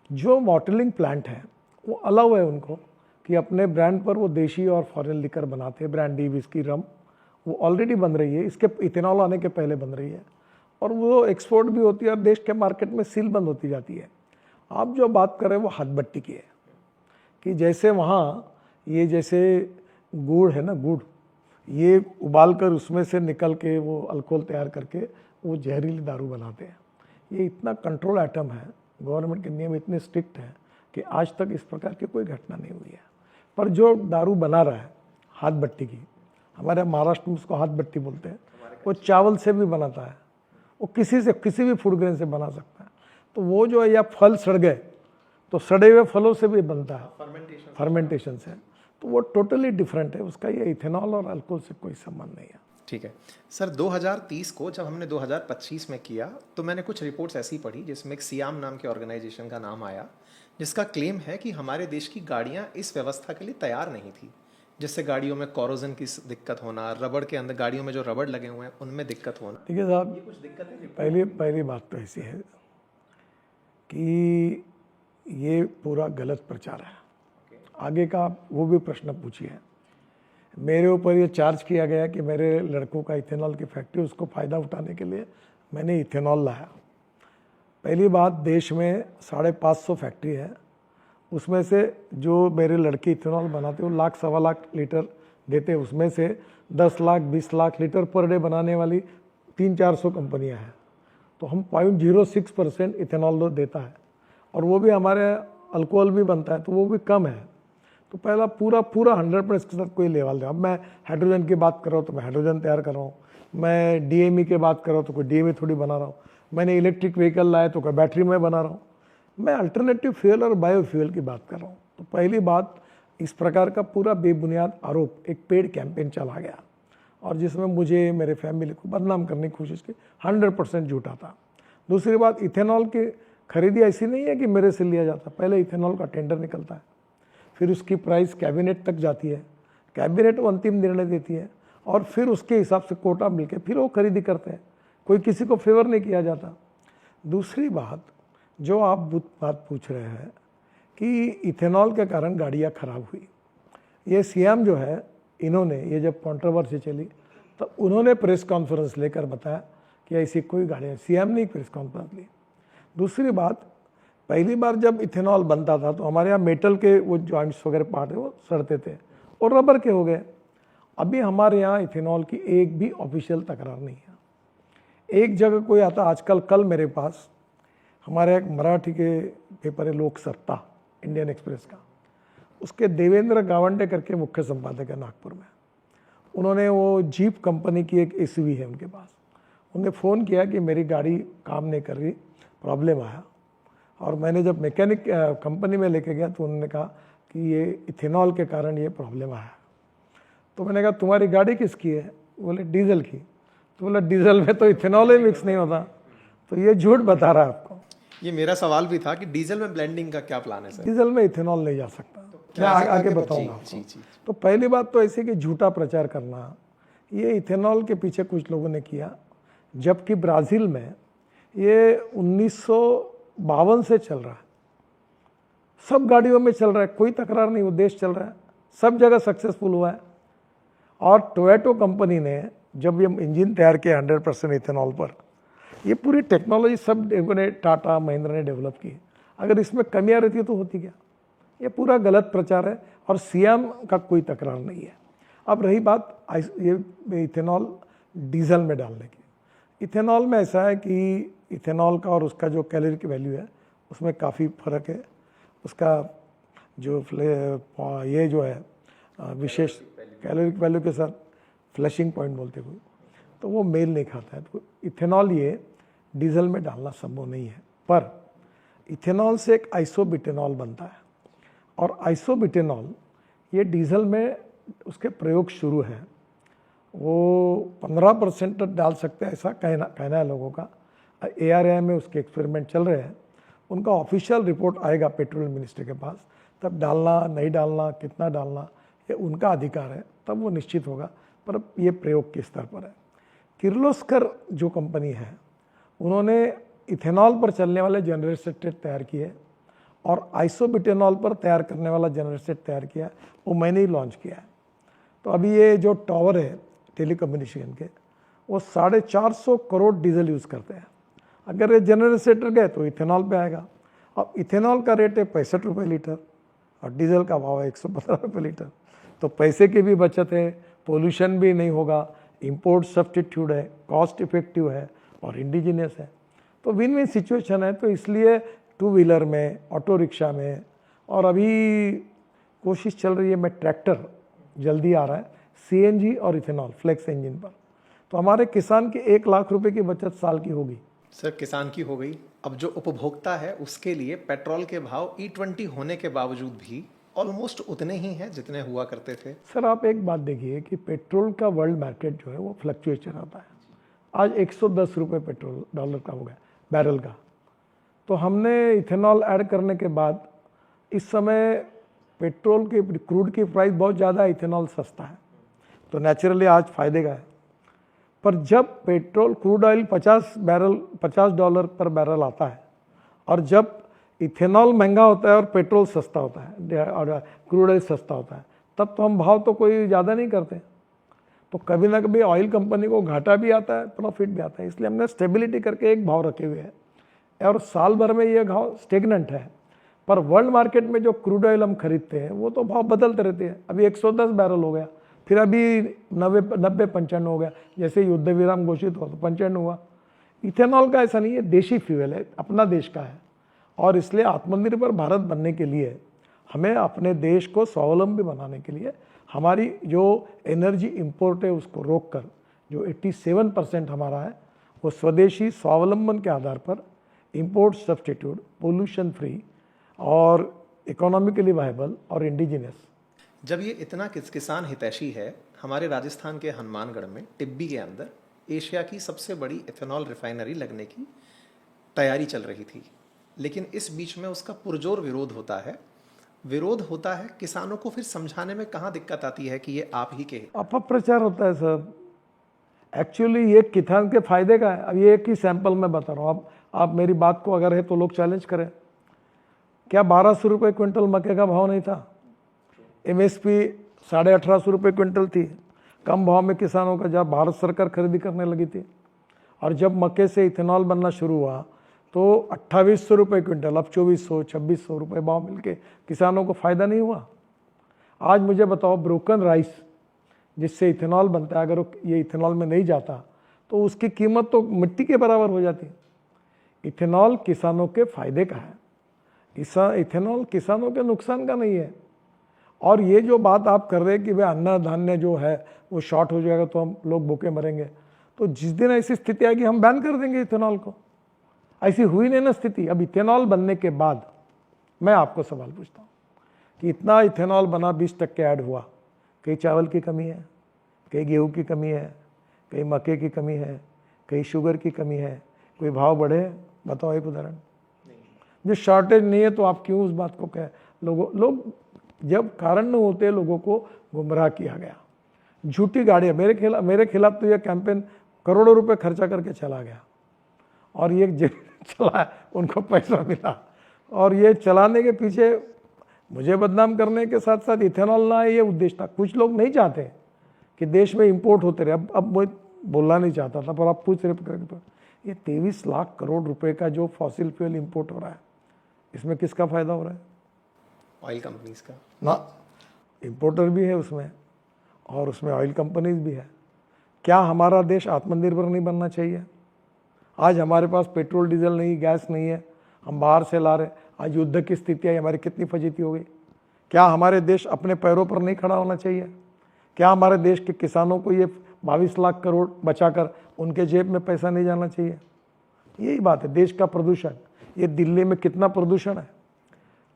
जो मॉटलिंग प्लांट है वो अलाउ है उनको कि अपने ब्रांड पर वो देशी और फॉरेन लिकर बनाते हैं, ब्रांडी, विस्की, रम, वो ऑलरेडी बन रही है, इसके इथेनॉल आने के पहले बन रही है, और वो एक्सपोर्ट भी होती है और देश के मार्केट में सील बंद होती जाती है। आप जो बात कर रहे हैं वो हाथ भट्टी की है, कि जैसे वहाँ ये जैसे गुड़ है ना, गुड़ ये उबाल कर उसमें से निकल के वो अल्कोहल तैयार करके वो जहरीली दारू बनाते हैं। ये इतना कंट्रोल आइटम है, गवर्नमेंट के नियम इतने स्ट्रिक्ट हैं कि आज तक इस प्रकार की कोई घटना नहीं हुई है। पर जो दारू बना रहा है हाथ भट्टी की, हमारे महाराष्ट्र में उसको हाथ भट्टी बोलते हैं, वो चावल से भी बनाता है, वो किसी भी फूड ग्रेन से बना सकता है। तो वो जो है, या फल सड़ गए तो सड़े हुए फलों से भी बनता है, फर्मेंटेशन से, तो वो टोटली डिफरेंट है, उसका ये इथेनॉल और अल्कोहल से कोई संबंध नहीं है। ठीक है सर। 2030 को जब हमने 2025 में किया, तो मैंने कुछ रिपोर्ट्स ऐसी पढ़ी जिसमें एक सियाम नाम के ऑर्गेनाइजेशन का नाम आया, जिसका क्लेम है कि हमारे देश की गाड़ियां इस व्यवस्था के लिए तैयार नहीं थी, जिससे गाड़ियों में कोरोजन की दिक्कत होना, रबड़ के अंदर गाड़ियों में जो रबड़ लगे हुए हैं उनमें दिक्कत होना। ठीक है साहब, ये कुछ दिक्कतें पहली बात तो ऐसी है कि ये पूरा गलत प्रचार है। आगे का आप वो भी प्रश्न पूछिए। मेरे ऊपर ये चार्ज किया गया कि मेरे लड़कों का इथेनॉल की फैक्ट्री, उसको फ़ायदा उठाने के लिए मैंने इथेनॉल लाया। पहली बात, देश में 550 फैक्ट्री है, उसमें से जो मेरे लड़के इथेनॉल बनाते हैं वो 1 सवा लाख लीटर देते हैं, उसमें से 10 lakh 20 lakh litre per day बनाने वाली 300-400 कंपनियां हैं। तो हम 0.06% इथेनॉल देता है, और वो भी हमारे अल्कोहल भी बनता है तो वो भी कम है। तो पहला पूरा 100% इसके साथ कोई लेवल नहीं। अब मैं हाइड्रोजन की बात कर रहा हूँ तो मैं हाइड्रोजन तैयार कर रहा हूँ, मैं डीएमई की बात कर रहा हूँ तो कोई डीएमई थोड़ी बना रहा हूँ, मैंने इलेक्ट्रिक व्हीकल लाया तो कोई बैटरी में बना रहा हूँ, मैं अल्टरनेटिव फ्यूल और बायोफ्यूल की बात कर रहा हूँ। तो पहली बात, इस प्रकार का पूरा बेबुनियाद आरोप, एक पेड कैंपेन चला गया और जिसमें मुझे, मेरे फैमिली को बदनाम करने की कोशिश की, 100% झूठा था। दूसरी बात, इथेनॉल की खरीदी ऐसी नहीं है कि मेरे से लिया जाता, पहले इथेनॉल का टेंडर निकलता है, फिर उसकी प्राइस कैबिनेट तक जाती है, कैबिनेट वो अंतिम निर्णय देती है, और फिर उसके हिसाब से कोटा मिलके फिर वो खरीदी करते हैं, कोई किसी को फेवर नहीं किया जाता। दूसरी बात, जो आप बात पूछ रहे हैं कि इथेनॉल के कारण गाड़ियाँ खराब हुई, ये सीएम जो है, इन्होंने ये जब कंट्रोवर्सी चली तो उन्होंने प्रेस कॉन्फ्रेंस लेकर बताया कि ऐसी कोई गाड़ियाँ, सीएम ने प्रेस कॉन्फ्रेंस ली। दूसरी बात, पहली बार जब इथेनॉल बनता था तो हमारे यहाँ मेटल के वो जॉइंट्स वगैरह पार्ट है वो सड़ते थे और रबर के हो गए। अभी हमारे यहाँ इथेनॉल की एक भी ऑफिशियल तकरार नहीं है। एक जगह कोई आता, आजकल कल मेरे पास हमारे एक मराठी के पेपर है लोक सत्ता, इंडियन एक्सप्रेस का, उसके देवेंद्र गावंडे करके मुख्य संपादक है नागपुर में, उन्होंने वो जीप कंपनी की एक एसयूवी है उनके पास, उन्होंने फ़ोन किया कि मेरी गाड़ी काम नहीं कर रही, प्रॉब्लम आया, और मैंने जब मैकेनिक कंपनी में लेके गया तो उन्होंने कहा कि ये इथेनॉल के कारण ये प्रॉब्लम आया। तो मैंने कहा तुम्हारी गाड़ी किसकी है? बोले डीजल की। तो बोला डीजल में तो इथेनॉल ही मिक्स नहीं होता, तो ये झूठ बता रहा है आपको। ये मेरा सवाल भी था कि डीजल में ब्लेंडिंग का क्या प्लान है सर? डीजल में इथेनॉल नहीं जा सकता। मैं आगे बताऊंगा आपको। जी जी। तो पहली बात तो ऐसे कि झूठा प्रचार करना, ये इथेनॉल के पीछे कुछ लोगों ने किया, जबकि ब्राज़ील में ये 1952 से चल रहा है, सब गाड़ियों में चल रहा है, कोई तकरार नहीं, वो देश चल रहा है, सब जगह सक्सेसफुल हुआ है। और टोयोटो कंपनी ने जब ये इंजन तैयार किया 100% इथेनॉल पर, ये पूरी टेक्नोलॉजी सब ने टाटा महिंद्रा ने डेवलप की। अगर इसमें कमियां रहती तो होती क्या? ये पूरा गलत प्रचार है और सियाम का कोई तकरार नहीं है। अब रही बात ये इथेनॉल डीजल में डालने की। इथेनॉल में ऐसा है कि इथेनॉल का और उसका जो कैलोरी की वैल्यू है उसमें काफ़ी फ़र्क है। उसका जो ये जो है विशेष कैलोरी की वैल्यू के साथ फ्लैशिंग पॉइंट बोलते कोई, तो वो मेल नहीं खाता है। तो इथेनॉल ये डीजल में डालना संभव नहीं है। पर इथेनॉल से एक आइसोब्यूटेनॉल बनता है और आइसोब्यूटेनॉल ये डीजल में उसके प्रयोग शुरू है। वो 15% तक डाल सकते हैं, ऐसा कहना है लोगों का। ARAI में उसके एक्सपेरिमेंट चल रहे हैं। उनका ऑफिशियल रिपोर्ट आएगा पेट्रोल मिनिस्ट्री के पास, तब डालना नहीं डालना, कितना डालना, ये उनका अधिकार है, तब वो निश्चित होगा। पर ये प्रयोग किस स्तर पर है? किर्लोस्कर जो कंपनी है, उन्होंने इथेनॉल पर चलने वाले जनरेटर सेट तैयार किए और आइसोब्यूटेनॉल पर तैयार करने वाला जनरेटर सेट तैयार किया, वो मैंने ही लॉन्च किया है। तो अभी ये जो टावर है टेलीकम्युनिकेशन के, वो 450 करोड़ डीजल यूज़ करते हैं। अगर ये जनरेटर सेट गए तो इथेनॉल पे आएगा। अब इथेनॉल का रेट है 65 रुपये लीटर और डीजल का भाव है 115 रुपये लीटर। तो पैसे की भी बचत है, पोल्यूशन भी नहीं होगा, इंपोर्ट सब्स्टिट्यूट है, कॉस्ट इफेक्टिव है और इंडिजिनियस है। तो विन विन सिचुएशन है। तो इसलिए टू व्हीलर में, ऑटो रिक्शा में, और अभी कोशिश चल रही है में ट्रैक्टर जल्दी आ रहा है CNG और इथेनॉल फ्लेक्स इंजन पर। तो हमारे किसान की 1 लाख रुपए की बचत साल की होगी। सर किसान की हो गई, अब जो उपभोक्ता है उसके लिए पेट्रोल के भाव E20 होने के बावजूद भी ऑलमोस्ट उतने ही हैं जितने हुआ करते थे। सर आप एक बात देखिए कि पेट्रोल का वर्ल्ड मार्केट जो है वो फ्लक्चुएशन होता है। आज 110 रुपये पेट्रोल डॉलर का हो गया बैरल का। तो हमने इथेनॉल ऐड करने के बाद इस समय पेट्रोल की क्रूड की प्राइस बहुत ज़्यादा है, इथेनॉल सस्ता है, तो नेचुरली आज फायदे का है। पर जब पेट्रोल क्रूड ऑयल $50 पर बैरल आता है और जब इथेनॉल महंगा होता है और पेट्रोल सस्ता होता है और क्रूड ऑयल सस्ता होता है, तब तो हम भाव तो कोई ज़्यादा नहीं करते। तो कभी ना कभी ऑयल कंपनी को घाटा भी आता है, प्रॉफिट भी आता है। इसलिए हमने स्टेबिलिटी करके एक भाव रखे हुए हैं और साल भर में ये भाव स्टेगनेंट है। पर वर्ल्ड मार्केट में जो क्रूड ऑयल हम खरीदते हैं वो तो भाव बदलते रहते हैं। अभी 110 बैरल हो गया, फिर अभी 90-95 हो गया, जैसे युद्ध विराम घोषित हुआ तो 95 हुआ। इथेनॉल का ऐसा नहीं है, देशी फ्यूल है, अपना देश का है। और इसलिए आत्मनिर्भर भारत बनने के लिए हमें अपने देश को स्वावलंबी बनाने के लिए हमारी जो एनर्जी इंपोर्ट है उसको रोककर जो 87% हमारा है वो स्वदेशी स्वावलंबन के आधार पर इंपोर्ट सब्स्टिट्यूट, पोल्यूशन फ्री और इकोनॉमिकली वायबल और इंडिजिनस। जब ये इतना किसान हितैषी है, हमारे राजस्थान के हनुमानगढ़ में टिब्बी के अंदर एशिया की सबसे बड़ी इथेनॉल रिफाइनरी लगने की तैयारी चल रही थी, लेकिन इस बीच में उसका पुरजोर विरोध होता है। किसानों को फिर समझाने में कहाँ दिक्कत आती है कि ये आप ही के अपप्रचार होता है सर। एक्चुअली ये किसान के फायदे का है। अब ये एक ही सैंपल मैं बता रहा हूँ, आप मेरी बात को अगर है तो लोग चैलेंज करें। क्या 1200 रुपये क्विंटल मक्के का भाव नहीं था? MSP 1850 रुपये क्विंटल थी। कम भाव में किसानों का जब भारत सरकार खरीदी करने लगी थी, और जब मक्के से इथेनॉल बनना शुरू हुआ तो 2800 रुपये क्विंटल, अब 2400-2600 रुपये भाव मिलके किसानों को फ़ायदा नहीं हुआ। आज मुझे बताओ, ब्रोकन राइस जिससे इथेनॉल बनता है, अगर ये इथेनॉल में नहीं जाता तो उसकी कीमत तो मिट्टी के बराबर हो जाती। इथेनॉल किसानों के फायदे का है, इथेनॉल किसानों के नुकसान का नहीं है। और ये जो बात आप कर रहे हैं कि भाई अन्न धान्य जो है वो शॉर्ट हो जाएगा तो हम लोग भूखे मरेंगे, तो जिस दिन ऐसी स्थिति आएगी हम बैन कर देंगे इथेनॉल को। ऐसी हुई नहीं ना स्थिति। अब इथेनॉल बनने के बाद मैं आपको सवाल पूछता हूँ कि इतना इथेनॉल बना, 20% ऐड हुआ, कहीं चावल की कमी है, कहीं गेहूँ की कमी है, कहीं मक्के की कमी है, कहीं शुगर की कमी है, कोई भाव बढ़े? बताओ एक उदाहरण। जो शॉर्टेज नहीं है तो आप क्यों उस बात को कह, लोग जब कारण न होते लोगों को गुमराह किया गया। झूठी गाड़ियाँ, मेरे खिलाफ तो यह कैंपेन करोड़ों रुपए खर्चा करके चला गया, और ये जिन चला उनको पैसा मिला, और ये चलाने के पीछे मुझे बदनाम करने के साथ साथ इथेनॉल ना है, ये उद्देश्य था। कुछ लोग नहीं चाहते कि देश में इंपोर्ट होते रहे। अब मैं बोलना नहीं चाहता था, पर आप पूछ रहे तो ये 23 लाख करोड़ रुपए का जो फॉसिल फ्यूल इंपोर्ट हो रहा है, इसमें किसका फायदा हो रहा है? ऑयल कंपनीज का ना, इंपोर्टर भी है उसमें, और उसमें ऑयल कंपनीज भी है। क्या हमारा देश आत्मनिर्भर नहीं बनना चाहिए? आज हमारे पास पेट्रोल डीजल नहीं, गैस नहीं है, हम बाहर से ला रहे। आज युद्ध की स्थिति आई, हमारी कितनी फजीती हो गई। क्या हमारे देश अपने पैरों पर नहीं खड़ा होना चाहिए? क्या हमारे देश के किसानों को ये 22 लाख करोड़ बचाकर उनके जेब में पैसा नहीं जाना चाहिए? यही बात है। देश का प्रदूषण, ये दिल्ली में कितना प्रदूषण है।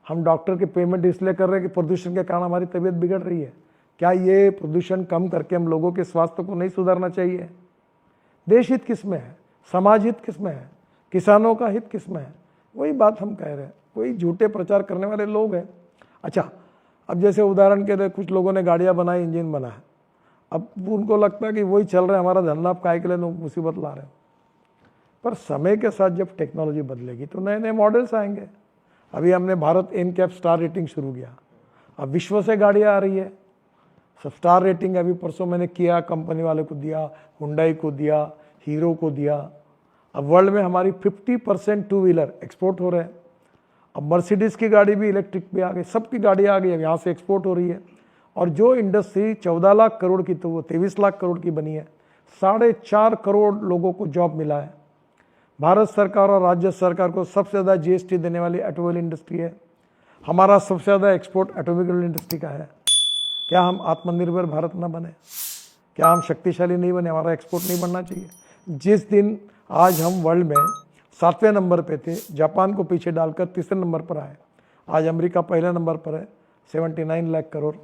हम डॉक्टर के पेमेंट इसलिए कर रहे हैं कि प्रदूषण के कारण हमारी तबीयत बिगड़ रही है। क्या ये प्रदूषण कम करके हम लोगों के स्वास्थ्य को नहीं सुधारना चाहिए? देश हित किस में है? समाज हित किस में है? किसानों का हित किस में है? वही बात हम कह रहे हैं। कोई झूठे प्रचार करने वाले लोग हैं। अच्छा, अब जैसे उदाहरण के लिए कुछ लोगों ने गाड़ियाँ बनाई, इंजन बनाया, अब उनको लगता है कि वही चल रहा है, हमारा धंधा आप काहे के लिए मुसीबत ला रहे हो। पर समय के साथ जब टेक्नोलॉजी बदलेगी तो नए नए मॉडल्स आएंगे। अभी हमने भारत NCAP स्टार रेटिंग शुरू किया, अब विश्व से गाड़ियाँ आ रही है। सब स्टार रेटिंग अभी परसों मैंने किया, कंपनी वाले को दिया, हुंडई को दिया, हीरो को दिया। अब वर्ल्ड में हमारी 50% टू व्हीलर एक्सपोर्ट हो रहे हैं। अब मर्सिडीज़ की गाड़ी भी इलेक्ट्रिक भी आ गई, सबकी गाड़ियाँ आ गई, अब यहाँ से एक्सपोर्ट हो रही है। और जो इंडस्ट्री 14 लाख करोड़ की तो वो 23 लाख करोड़ की बनी है। 4.5 करोड़ लोगों को जॉब मिला है। भारत सरकार और राज्य सरकार को सबसे ज़्यादा GST देने वाली ऑटोमोबाइल इंडस्ट्री है। हमारा सबसे ज़्यादा एक्सपोर्ट ऑटोमोबाइल इंडस्ट्री का है। क्या हम आत्मनिर्भर भारत ना बने? क्या हम शक्तिशाली नहीं बने? हमारा एक्सपोर्ट नहीं बढ़ना चाहिए? जिस दिन आज हम वर्ल्ड में 7वें नंबर पे थे, जापान को पीछे डालकर 3रे नंबर पर आए। आज अमेरिका पहले नंबर पर है, 79 लाख करोड़।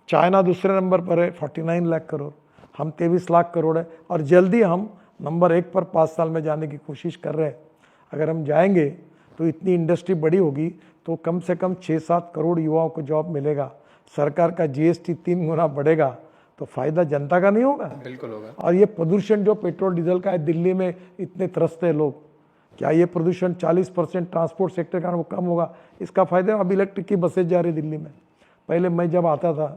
चाइना दूसरे नंबर पर है, 49 लाख करोड़। हम 23 लाख करोड़ है, और जल्दी हम नंबर 1 पर 5 साल में जाने की कोशिश कर रहे हैं। अगर हम जाएंगे तो इतनी इंडस्ट्री बड़ी होगी तो कम से कम 6-7 करोड़ युवाओं को जॉब मिलेगा। सरकार का GST 3 गुना बढ़ेगा तो फायदा जनता का नहीं होगा? बिल्कुल होगा। और ये प्रदूषण जो पेट्रोल डीजल का है, दिल्ली में इतने त्रस्त है लोग, क्या ये प्रदूषण 40% ट्रांसपोर्ट सेक्टर का वो कम होगा? इसका फायदा, अब इलेक्ट्रिक की बसें जा रही दिल्ली में। पहले मैं जब आता था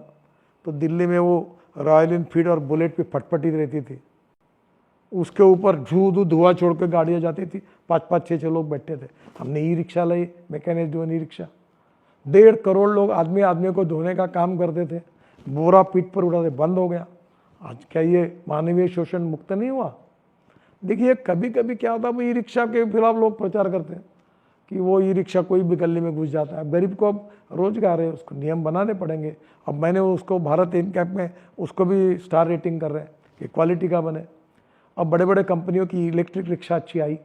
तो दिल्ली में वो रॉयल इनफील्ड और बुलेट पे फटफटी रहती थी, उसके ऊपर धुआं छोड़ के गाड़ियाँ जाती थी, 5-5, 6-6 लोग बैठे थे। हमने ई-रिक्शा लाई, मैकेनिक जो ई-रिक्शा, 1.5 करोड़ लोग आदमी को धोने का काम करते थे, बोरा पीठ पर उड़ाते, बंद हो गया। आज क्या ये मानवीय शोषण मुक्त नहीं हुआ? देखिए, कभी कभी क्या होता है, ई-रिक्शा के खिलाफ लोग प्रचार करते हैं कि वो ई-रिक्शा कोई भी गली में घुस जाता है। गरीब को अब रोजगार है, उसको नियम बनाने पड़ेंगे। अब मैंने उसको भारत NCAP में उसको भी स्टार रेटिंग कर रहे हैं कि क्वालिटी का बने। अब बड़े बड़े कंपनियों की इलेक्ट्रिक रिक्शा अच्छी आई,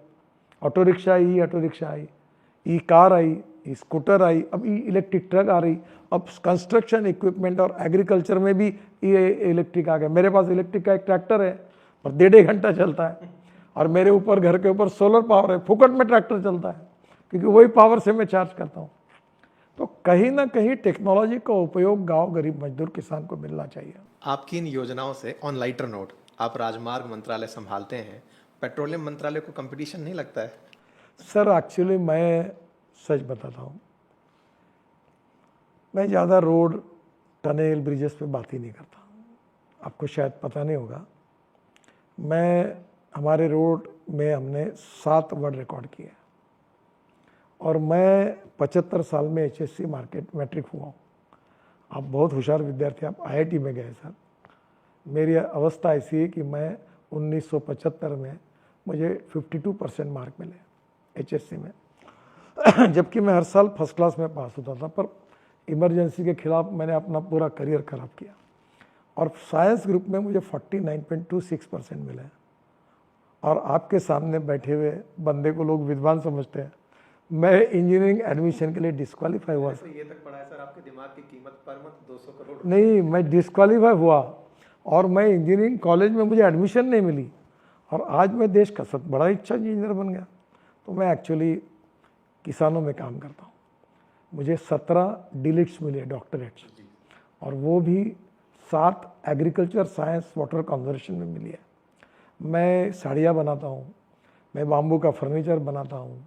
ऑटो रिक्शा आई, ऑटो रिक्शा आई, ई कार आई, ई स्कूटर आई, अब ई इलेक्ट्रिक ट्रक आ रही। अब कंस्ट्रक्शन इक्विपमेंट और एग्रीकल्चर में भी ये इलेक्ट्रिक आ गया। मेरे पास इलेक्ट्रिक का एक ट्रैक्टर है और 1.5 घंटा चलता है, और मेरे ऊपर घर के ऊपर सोलर पावर है, फुकट में ट्रैक्टर चलता है, क्योंकि वही पावर से मैं चार्ज करता हूँ। तो कहीं ना कहीं टेक्नोलॉजी का उपयोग गांव, गरीब, मजदूर, किसान को मिलना चाहिए। आपकी इन योजनाओं से, ऑन लाइटर नोट, आप राजमार्ग मंत्रालय संभालते हैं, पेट्रोलियम मंत्रालय को कंपटीशन नहीं लगता है? सर, एक्चुअली मैं सच बताता हूँ, मैं ज़्यादा रोड, टनल, ब्रिजेस पे बात ही नहीं करता। आपको शायद पता नहीं होगा, हमारे रोड में हमने 7 वर्ल्ड रिकॉर्ड किए, और मैं 75 साल में HSC मैट्रिक हुआ हूँ। आप बहुत होशियार विद्यार्थी, आप IIT में गए सर। मेरी अवस्था ऐसी है कि मैं 1975 में मुझे 52% मार्क मिले HSC में, जबकि मैं हर साल फर्स्ट क्लास में पास होता था। पर इमरजेंसी के खिलाफ मैंने अपना पूरा करियर खराब किया, और साइंस ग्रुप में मुझे 49.26% मिले। और आपके सामने बैठे हुए बंदे को लोग विद्वान समझते हैं, मैं इंजीनियरिंग एडमिशन के लिए डिस्क्वालीफाई हुआ। ये तक पढ़ा है सर, आपके दिमाग की कीमत पर मंथ 200 करोड़? नहीं, मैं डिस्क्वालीफाई हुआ, और मैं इंजीनियरिंग कॉलेज में मुझे एडमिशन नहीं मिली, और आज मैं देश का सब बड़ा अच्छा इंजीनियर बन गया। तो मैं एक्चुअली किसानों में काम करता हूँ। मुझे 17 डिलिट्स मिले, डॉक्टरेट्स, और वो भी 7 एग्रीकल्चर साइंस वाटर कंजर्वेशन में मिली है। मैं साड़ियाँ बनाता हूँ, मैं बाम्बू का फर्नीचर बनाता हूँ,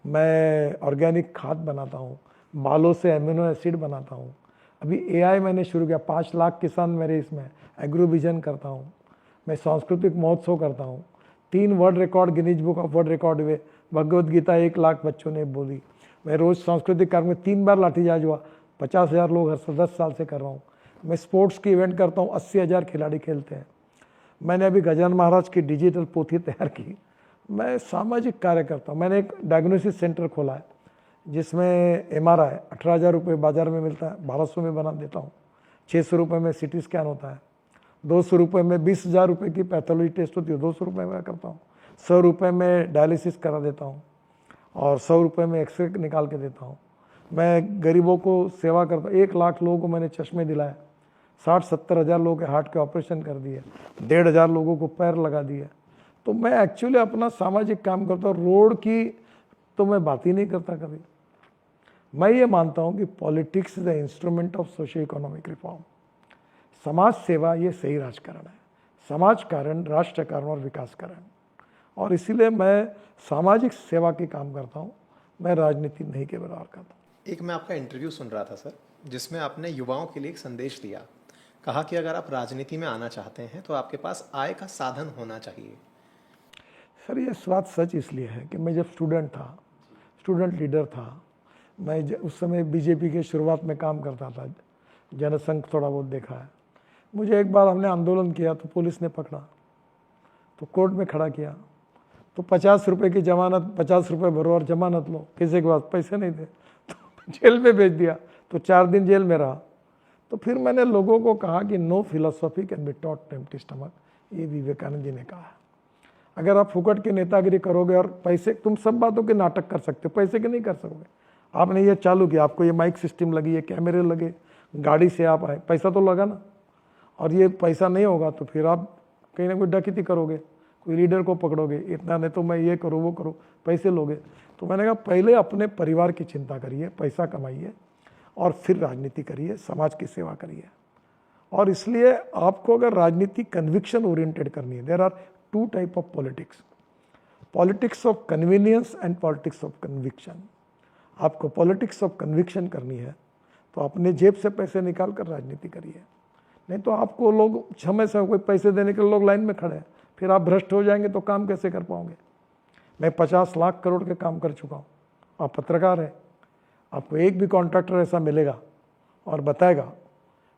मैं ऑर्गेनिक खाद बनाता हूँ, बालों से एमिनो एसिड बनाता हूँ। अभी एआई मैंने शुरू किया, 5 लाख किसान मेरे इसमें एग्रो विजन करता हूँ। मैं सांस्कृतिक महोत्सव करता हूँ, 3 world record Guinness book of world record हुए। भगवत गीता 1 लाख बच्चों ने बोली। मैं रोज़ सांस्कृतिक कार्यक्रम में 3 बार लाठीचार्ज हुआ, 50,000 लोग हर 10 साल से कर रहा हूँ। मैं स्पोर्ट्स की इवेंट करता हूँ, 80,000 खिलाड़ी खेलते हैं। मैंने अभी गजानन महाराज की डिजिटल पोथी तैयार की। मैं सामाजिक कार्य करता हूँ। मैंने एक डायग्नोसिस सेंटर खोला है जिसमें MRI 18,000 रुपये बाज़ार में मिलता है, 1200 में बना देता हूँ। 600 रुपये में CT स्कैन होता है, 200 रुपये में 20,000 रुपये की पैथोलॉजी टेस्ट होती है, 200 रुपये में करता हूँ। 100 रुपये में डायलिसिस करा देता हूँ और 100 रुपये में एक्सरे निकाल के देता हूँ। मैं गरीबों को सेवा करता हूँ। 1 लाख लोगों को मैंने चश्मे दिलाए, 60-70 हज़ार लोगों के हार्ट के ऑपरेशन कर दिए, 1,500 लोगों को पैर लगा दिए। तो मैं एक्चुअली अपना सामाजिक काम करता हूँ। रोड की तो मैं बात ही नहीं करता कभी। मैं ये मानता हूँ कि politics is the instrument of socio economic reform. समाज सेवा ये सही राजकारण है, समाज कारण, राष्ट्र कारण और विकास कारण। और इसीलिए मैं सामाजिक सेवा के काम करता हूँ, मैं राजनीति नहीं के बराबर करता हूँ। एक मैं आपका इंटरव्यू सुन रहा था सर, जिसमें आपने युवाओं के लिए एक संदेश दिया। कहा कि अगर आप राजनीति में आना चाहते हैं तो आपके पास आय का साधन होना चाहिए। सर ये बात सच इसलिए है कि मैं जब स्टूडेंट था, स्टूडेंट लीडर था, मैं उस समय बीजेपी के शुरुआत में काम करता था, जनसंघ थोड़ा बहुत देखा है। मुझे एक बार हमने आंदोलन किया तो पुलिस ने पकड़ा, तो कोर्ट में खड़ा किया, तो 50 रुपये की जमानत, 50 रुपये भरो और जमानत लो, किसी के पास पैसे नहीं थे, तो जेल में भेज दिया। तो 4 दिन जेल में रहा। तो फिर मैंने लोगों को कहा कि no philosophy can be taught to empty stomach, ये विवेकानंद जी ने कहा है। अगर आप फुकट की नेतागिरी करोगे और पैसे, तुम सब बातों के नाटक कर सकते हो, पैसे के नहीं कर सकोगे। आपने ये चालू किया, आपको ये माइक सिस्टम लगी है, कैमरे लगे, गाड़ी से आप आए, पैसा तो लगा ना। और ये पैसा नहीं होगा तो फिर आप कहीं ना कोई डकैती करोगे, कोई लीडर को पकड़ोगे, इतना नहीं तो मैं ये करूँ वो करूँ, पैसे लोगे। तो मैंने कहा पहले अपने परिवार की चिंता करिए, पैसा कमाइए और फिर राजनीति करिए, समाज की सेवा करिए। और इसलिए आपको अगर राजनीति कन्विक्शन ओरिएंटेड करनी है, there are 2 type of politics, politics of convenience and politics of conviction. आपको पॉलिटिक्स ऑफ कन्विक्शन करनी है तो अपने जेब से पैसे निकाल कर राजनीति करिए, नहीं तो आपको लोग समय से कोई पैसे देने के लिए लोग लाइन में खड़े हैं, फिर आप भ्रष्ट हो जाएंगे तो काम कैसे कर पाओगे। मैं 50 लाख करोड़ के काम कर चुका हूँ। आप पत्रकार हैं, आपको एक भी कॉन्ट्रैक्टर ऐसा मिलेगा और बताएगा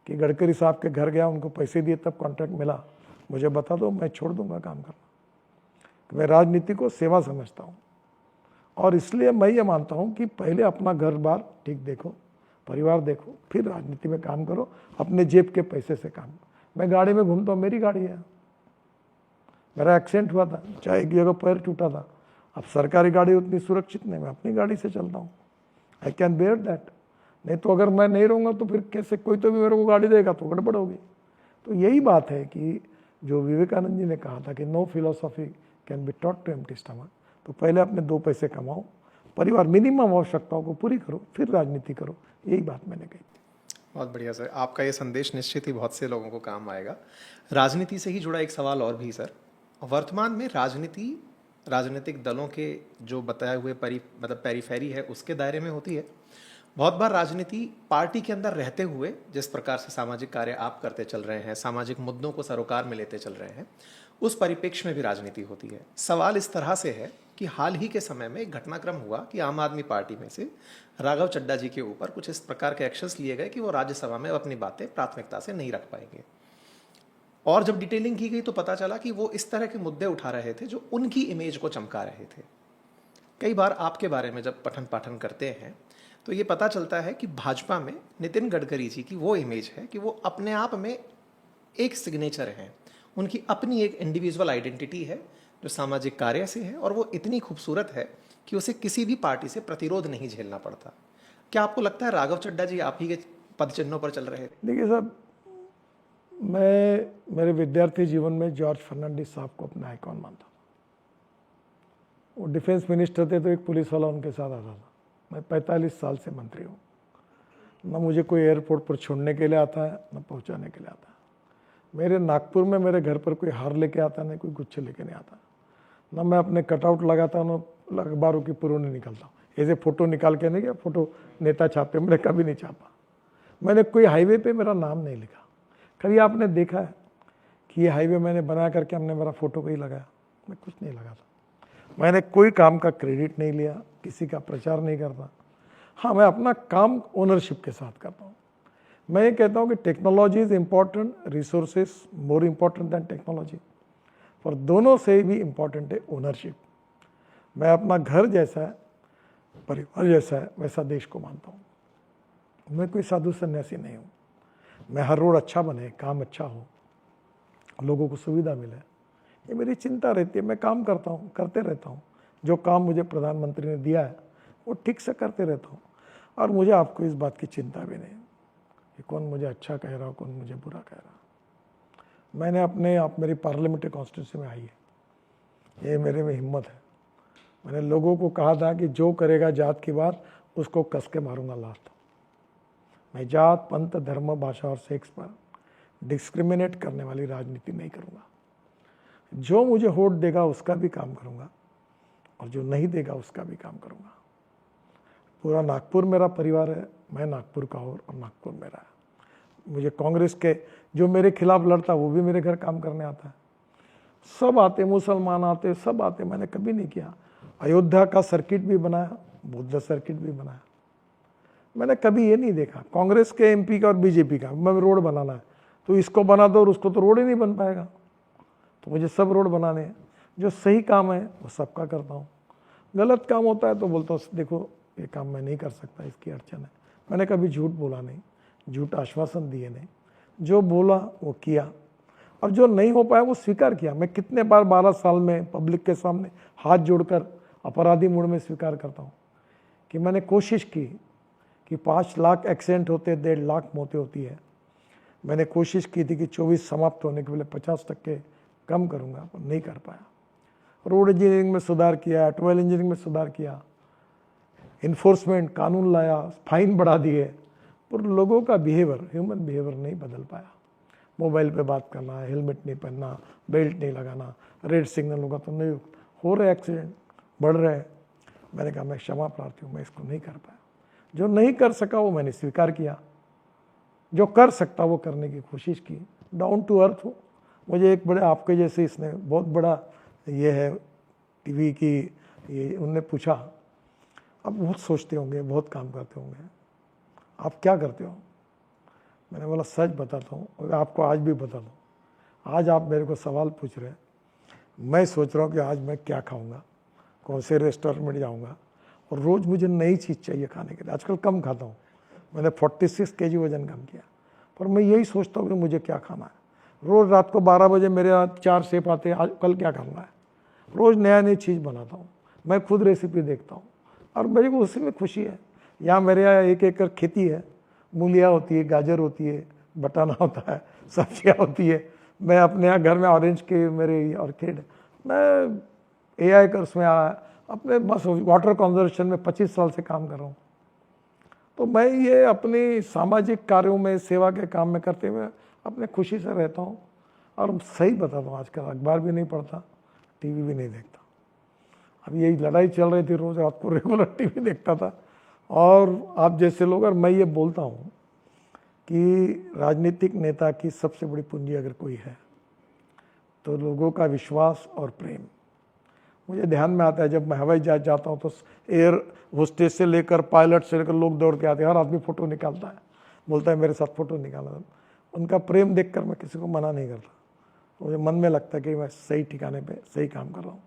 कि गडकरी साहब के घर गया, उनको पैसे दिए तब कॉन्ट्रैक्ट मिला, मुझे बता दो, मैं छोड़ दूंगा काम करना। मैं राजनीति को सेवा समझता हूँ और इसलिए मैं ये मानता हूँ कि पहले अपना घर बार ठीक देखो, परिवार देखो, फिर राजनीति में काम करो, अपने जेब के पैसे से काम। मैं गाड़ी में घूमता हूँ, मेरी गाड़ी है, मेरा एक्सीडेंट हुआ था, चाहे एक जगह पैर टूटा था, अब सरकारी गाड़ी उतनी सुरक्षित नहीं, मैं अपनी गाड़ी से चलता हूँ। I can bear that. नहीं तो अगर मैं नहीं रहूँगा तो फिर कैसे, कोई तो भी मेरे को गाड़ी देगा तो गड़बड़ होगी। तो यही बात है कि जो विवेकानंद जी ने कहा था कि no philosophy can be taught to empty stomach. तो पहले अपने 2 पैसे कमाओ, परिवार मिनिमम आवश्यकताओं को पूरी करो, फिर राजनीति करो, यही बात मैंने कही। बहुत बढ़िया सर, आपका ये संदेश निश्चित ही बहुत से लोगों को काम आएगा। राजनीति से ही जुड़ा एक सवाल और भी सर, वर्तमान में राजनीति राजनीतिक दलों के जो बताए हुए पेरीफेरी है उसके दायरे में होती है। बहुत बार राजनीति पार्टी के अंदर रहते हुए, जिस प्रकार से सामाजिक कार्य आप करते चल रहे हैं, सामाजिक मुद्दों को सरोकार में लेते चल रहे हैं, उस परिप्रेक्ष्य में भी राजनीति होती है। सवाल इस तरह से है कि हाल ही के समय में एक घटनाक्रम हुआ कि आम आदमी पार्टी में से राघव चड्ढा जी के ऊपर कुछ इस प्रकार के एक्शंस लिए गए कि वो राज्यसभा में अपनी बातें प्राथमिकता से नहीं रख पाएंगे। और जब डिटेलिंग की गई तो पता चला कि वो इस तरह के मुद्दे उठा रहे थे जो उनकी इमेज को चमका रहे थे। कई बार आपके बारे में जब पठन पाठन करते हैं तो ये पता चलता है कि भाजपा में नितिन गडकरी जी की वो इमेज है कि वो अपने आप में एक सिग्नेचर है, उनकी अपनी एक इंडिविजुअल आइडेंटिटी है जो सामाजिक कार्य से है और वो इतनी खूबसूरत है कि उसे किसी भी पार्टी से प्रतिरोध नहीं झेलना पड़ता। क्या आपको लगता है राघव चड्ढा जी आप ही के पद चिन्हों पर चल रहे थे? देखिए साहब, मैं मेरे विद्यार्थी जीवन में जॉर्ज फर्नांडिस साहब को अपना आइकॉन मानता था। वो डिफेंस मिनिस्टर थे तो एक पुलिस वाला उनके साथ आता था, मैं 45 साल से मंत्री हूँ। ना मुझे कोई एयरपोर्ट पर छोड़ने के लिए आता है, ना पहुँचाने के लिए आता है। मेरे नागपुर में मेरे घर पर कोई हार लेके आता नहीं, कोई गुच्छे लेके नहीं आता। ना मैं अपने कटआउट लगाता हूँ, ना अखबारों की पुरों नहीं निकलता हूँ। ऐसे फोटो निकाल के नहीं, क्या फोटो नेता छापते, मैंने कभी नहीं छापा। मैंने कोई हाईवे पे मेरा नाम नहीं लिखा। कभी आपने देखा है कि ये हाईवे मैंने बना करके हमने मेरा फोटो कहीं लगाया? मैं कुछ नहीं लगाता। मैंने कोई काम का क्रेडिट नहीं लिया, किसी का प्रचार नहीं करता। हाँ, मैं अपना काम ओनरशिप के साथ करता हूँ। मैं ये कहता हूँ कि technology is important, resources more important than technology. पर दोनों से भी इम्पॉर्टेंट है ओनरशिप। मैं अपना घर जैसा है, परिवार जैसा है, वैसा देश को मानता हूँ। मैं कोई साधु सन्यासी नहीं हूँ। मैं हर रोड अच्छा बने, काम अच्छा हो, लोगों को सुविधा मिले, ये मेरी चिंता रहती है। मैं काम करता हूँ, करते रहता हूँ। जो काम मुझे प्रधानमंत्री ने दिया है वो ठीक से करते रहता हूँ। और मुझे आपको इस बात की चिंता भी नहीं कि कौन मुझे अच्छा कह रहा हो, कौन मुझे बुरा कह रहा। मैंने अपने आप, मेरी पार्लियामेंट्री कॉन्स्टिट्यूंसी में आई है, ये मेरे में हिम्मत है। मैंने लोगों को कहा था कि जो करेगा जात की बात, उसको कस के मारूंगा लात। मैं जात, पंथ, धर्म, भाषा और सेक्स पर डिस्क्रिमिनेट करने वाली राजनीति नहीं करूंगा। जो मुझे वोट देगा उसका भी काम करूंगा, और जो नहीं देगा उसका भी काम करूंगा। पूरा नागपुर मेरा परिवार है, मैं नागपुर का हूँ और नागपुर मेरा है। मुझे कांग्रेस के जो मेरे खिलाफ लड़ता वो भी मेरे घर काम करने आता है। सब आते, मुसलमान आते, सब आते। मैंने कभी नहीं किया। अयोध्या का सर्किट भी बनाया, बुद्ध सर्किट भी बनाया। मैंने कभी ये नहीं देखा कांग्रेस के एमपी का और बीजेपी का मैं रोड बनाना है तो इसको बना दो और उसको तो रोड ही नहीं बन पाएगा। तो मुझे सब रोड बनाने हैं। जो सही काम है वो सबका करता हूँ। गलत काम होता है तो बोलता हूँ देखो ये काम मैं नहीं कर सकता, इसकी अड़चन है। मैंने कभी झूठ बोला नहीं, झूठ आश्वासन दिए नहीं। जो बोला वो किया, और जो नहीं हो पाया वो स्वीकार किया। मैं कितने बार 12 साल में पब्लिक के सामने हाथ जोड़कर अपराधी मूड में स्वीकार करता हूँ कि मैंने कोशिश की कि 5 लाख एक्सीडेंट होते, 1.5 लाख मौतें होती है। मैंने कोशिश की थी कि 24 समाप्त होने के पहले 50% कम करूँगा, पर नहीं कर पाया। रोड इंजीनियरिंग में सुधार किया, ऑटोमोबाइल इंजीनियरिंग में सुधार किया, इन्फोर्समेंट कानून लाया, फाइन बढ़ा दिए, पर लोगों का बिहेवियर, ह्यूमन बिहेवियर नहीं बदल पाया। मोबाइल पे बात करना, हेलमेट नहीं पहनना, बेल्ट नहीं लगाना, रेड सिग्नल होगा तो नहीं हो रहे, एक्सीडेंट बढ़ रहे। मैंने कहा मैं क्षमा प्रार्थी हूँ, मैं इसको नहीं कर पाया। जो नहीं कर सका वो मैंने स्वीकार किया, जो कर सकता वो करने की कोशिश की। डाउन टू अर्थ हूँ। मुझे एक बड़े आपके जैसे इसने बहुत बड़ा ये है टीवी की, ये उनने पूछा आप बहुत सोचते होंगे, बहुत काम करते होंगे, आप क्या करते हो? मैंने बोला सच बताता हूँ और आपको आज भी बता दूँ। आज आप मेरे को सवाल पूछ रहे हैं, मैं सोच रहा हूँ कि आज मैं क्या खाऊंगा, कौन से रेस्टोरेंट में जाऊँगा, और रोज़ मुझे नई चीज़ चाहिए खाने के लिए। आजकल कम खाता हूँ, मैंने 46 kg वजन कम किया, पर मैं यही सोचता हूँ कि मुझे क्या खाना है। रोज़ रात को 12 बजे मेरे यहाँ 4 शेफ आते हैं, आज कल क्या करना है। रोज़ नया नई चीज़ बनाता हूँ, मैं खुद रेसिपी देखता हूँ और मेरे को उसी में खुशी है। यहाँ मेरे यहाँ 1 एकड़ खेती है, मूलिया होती है, गाजर होती है, बटाना होता है, सब्जियाँ होती है। मैं अपने यहाँ घर में ऑरेंज के मेरे ऑर्किड, मैं AI कर्स में अपने बस वाटर कंजर्वेशन में 25 साल से काम कर रहा हूँ। तो मैं ये अपनी सामाजिक कार्यों में, सेवा के काम में करते हुए अपने खुशी से रहता हूँ। और सही बताता हूँ, आजकल अखबार भी नहीं पढ़ता, टीवी भी नहीं देखता। अब यही लड़ाई चल रही थी, रोज़ रात को रेगुलर टीवी देखता था। और आप जैसे लोग, और मैं ये बोलता हूँ कि राजनीतिक नेता की सबसे बड़ी पूंजी अगर कोई है तो लोगों का विश्वास और प्रेम। मुझे ध्यान में आता है जब मैं हवाई जहाज जाता हूँ तो एयर होस्टेस से लेकर पायलट से लेकर लोग दौड़ के आते हैं, हर आदमी फ़ोटो निकालता है, बोलता है मेरे साथ फ़ोटो निकालना। उनका प्रेम देखकर मैं किसी को मना नहीं करता। मुझे मन में लगता है कि मैं सही ठिकाने पे सही काम कर रहा हूँ।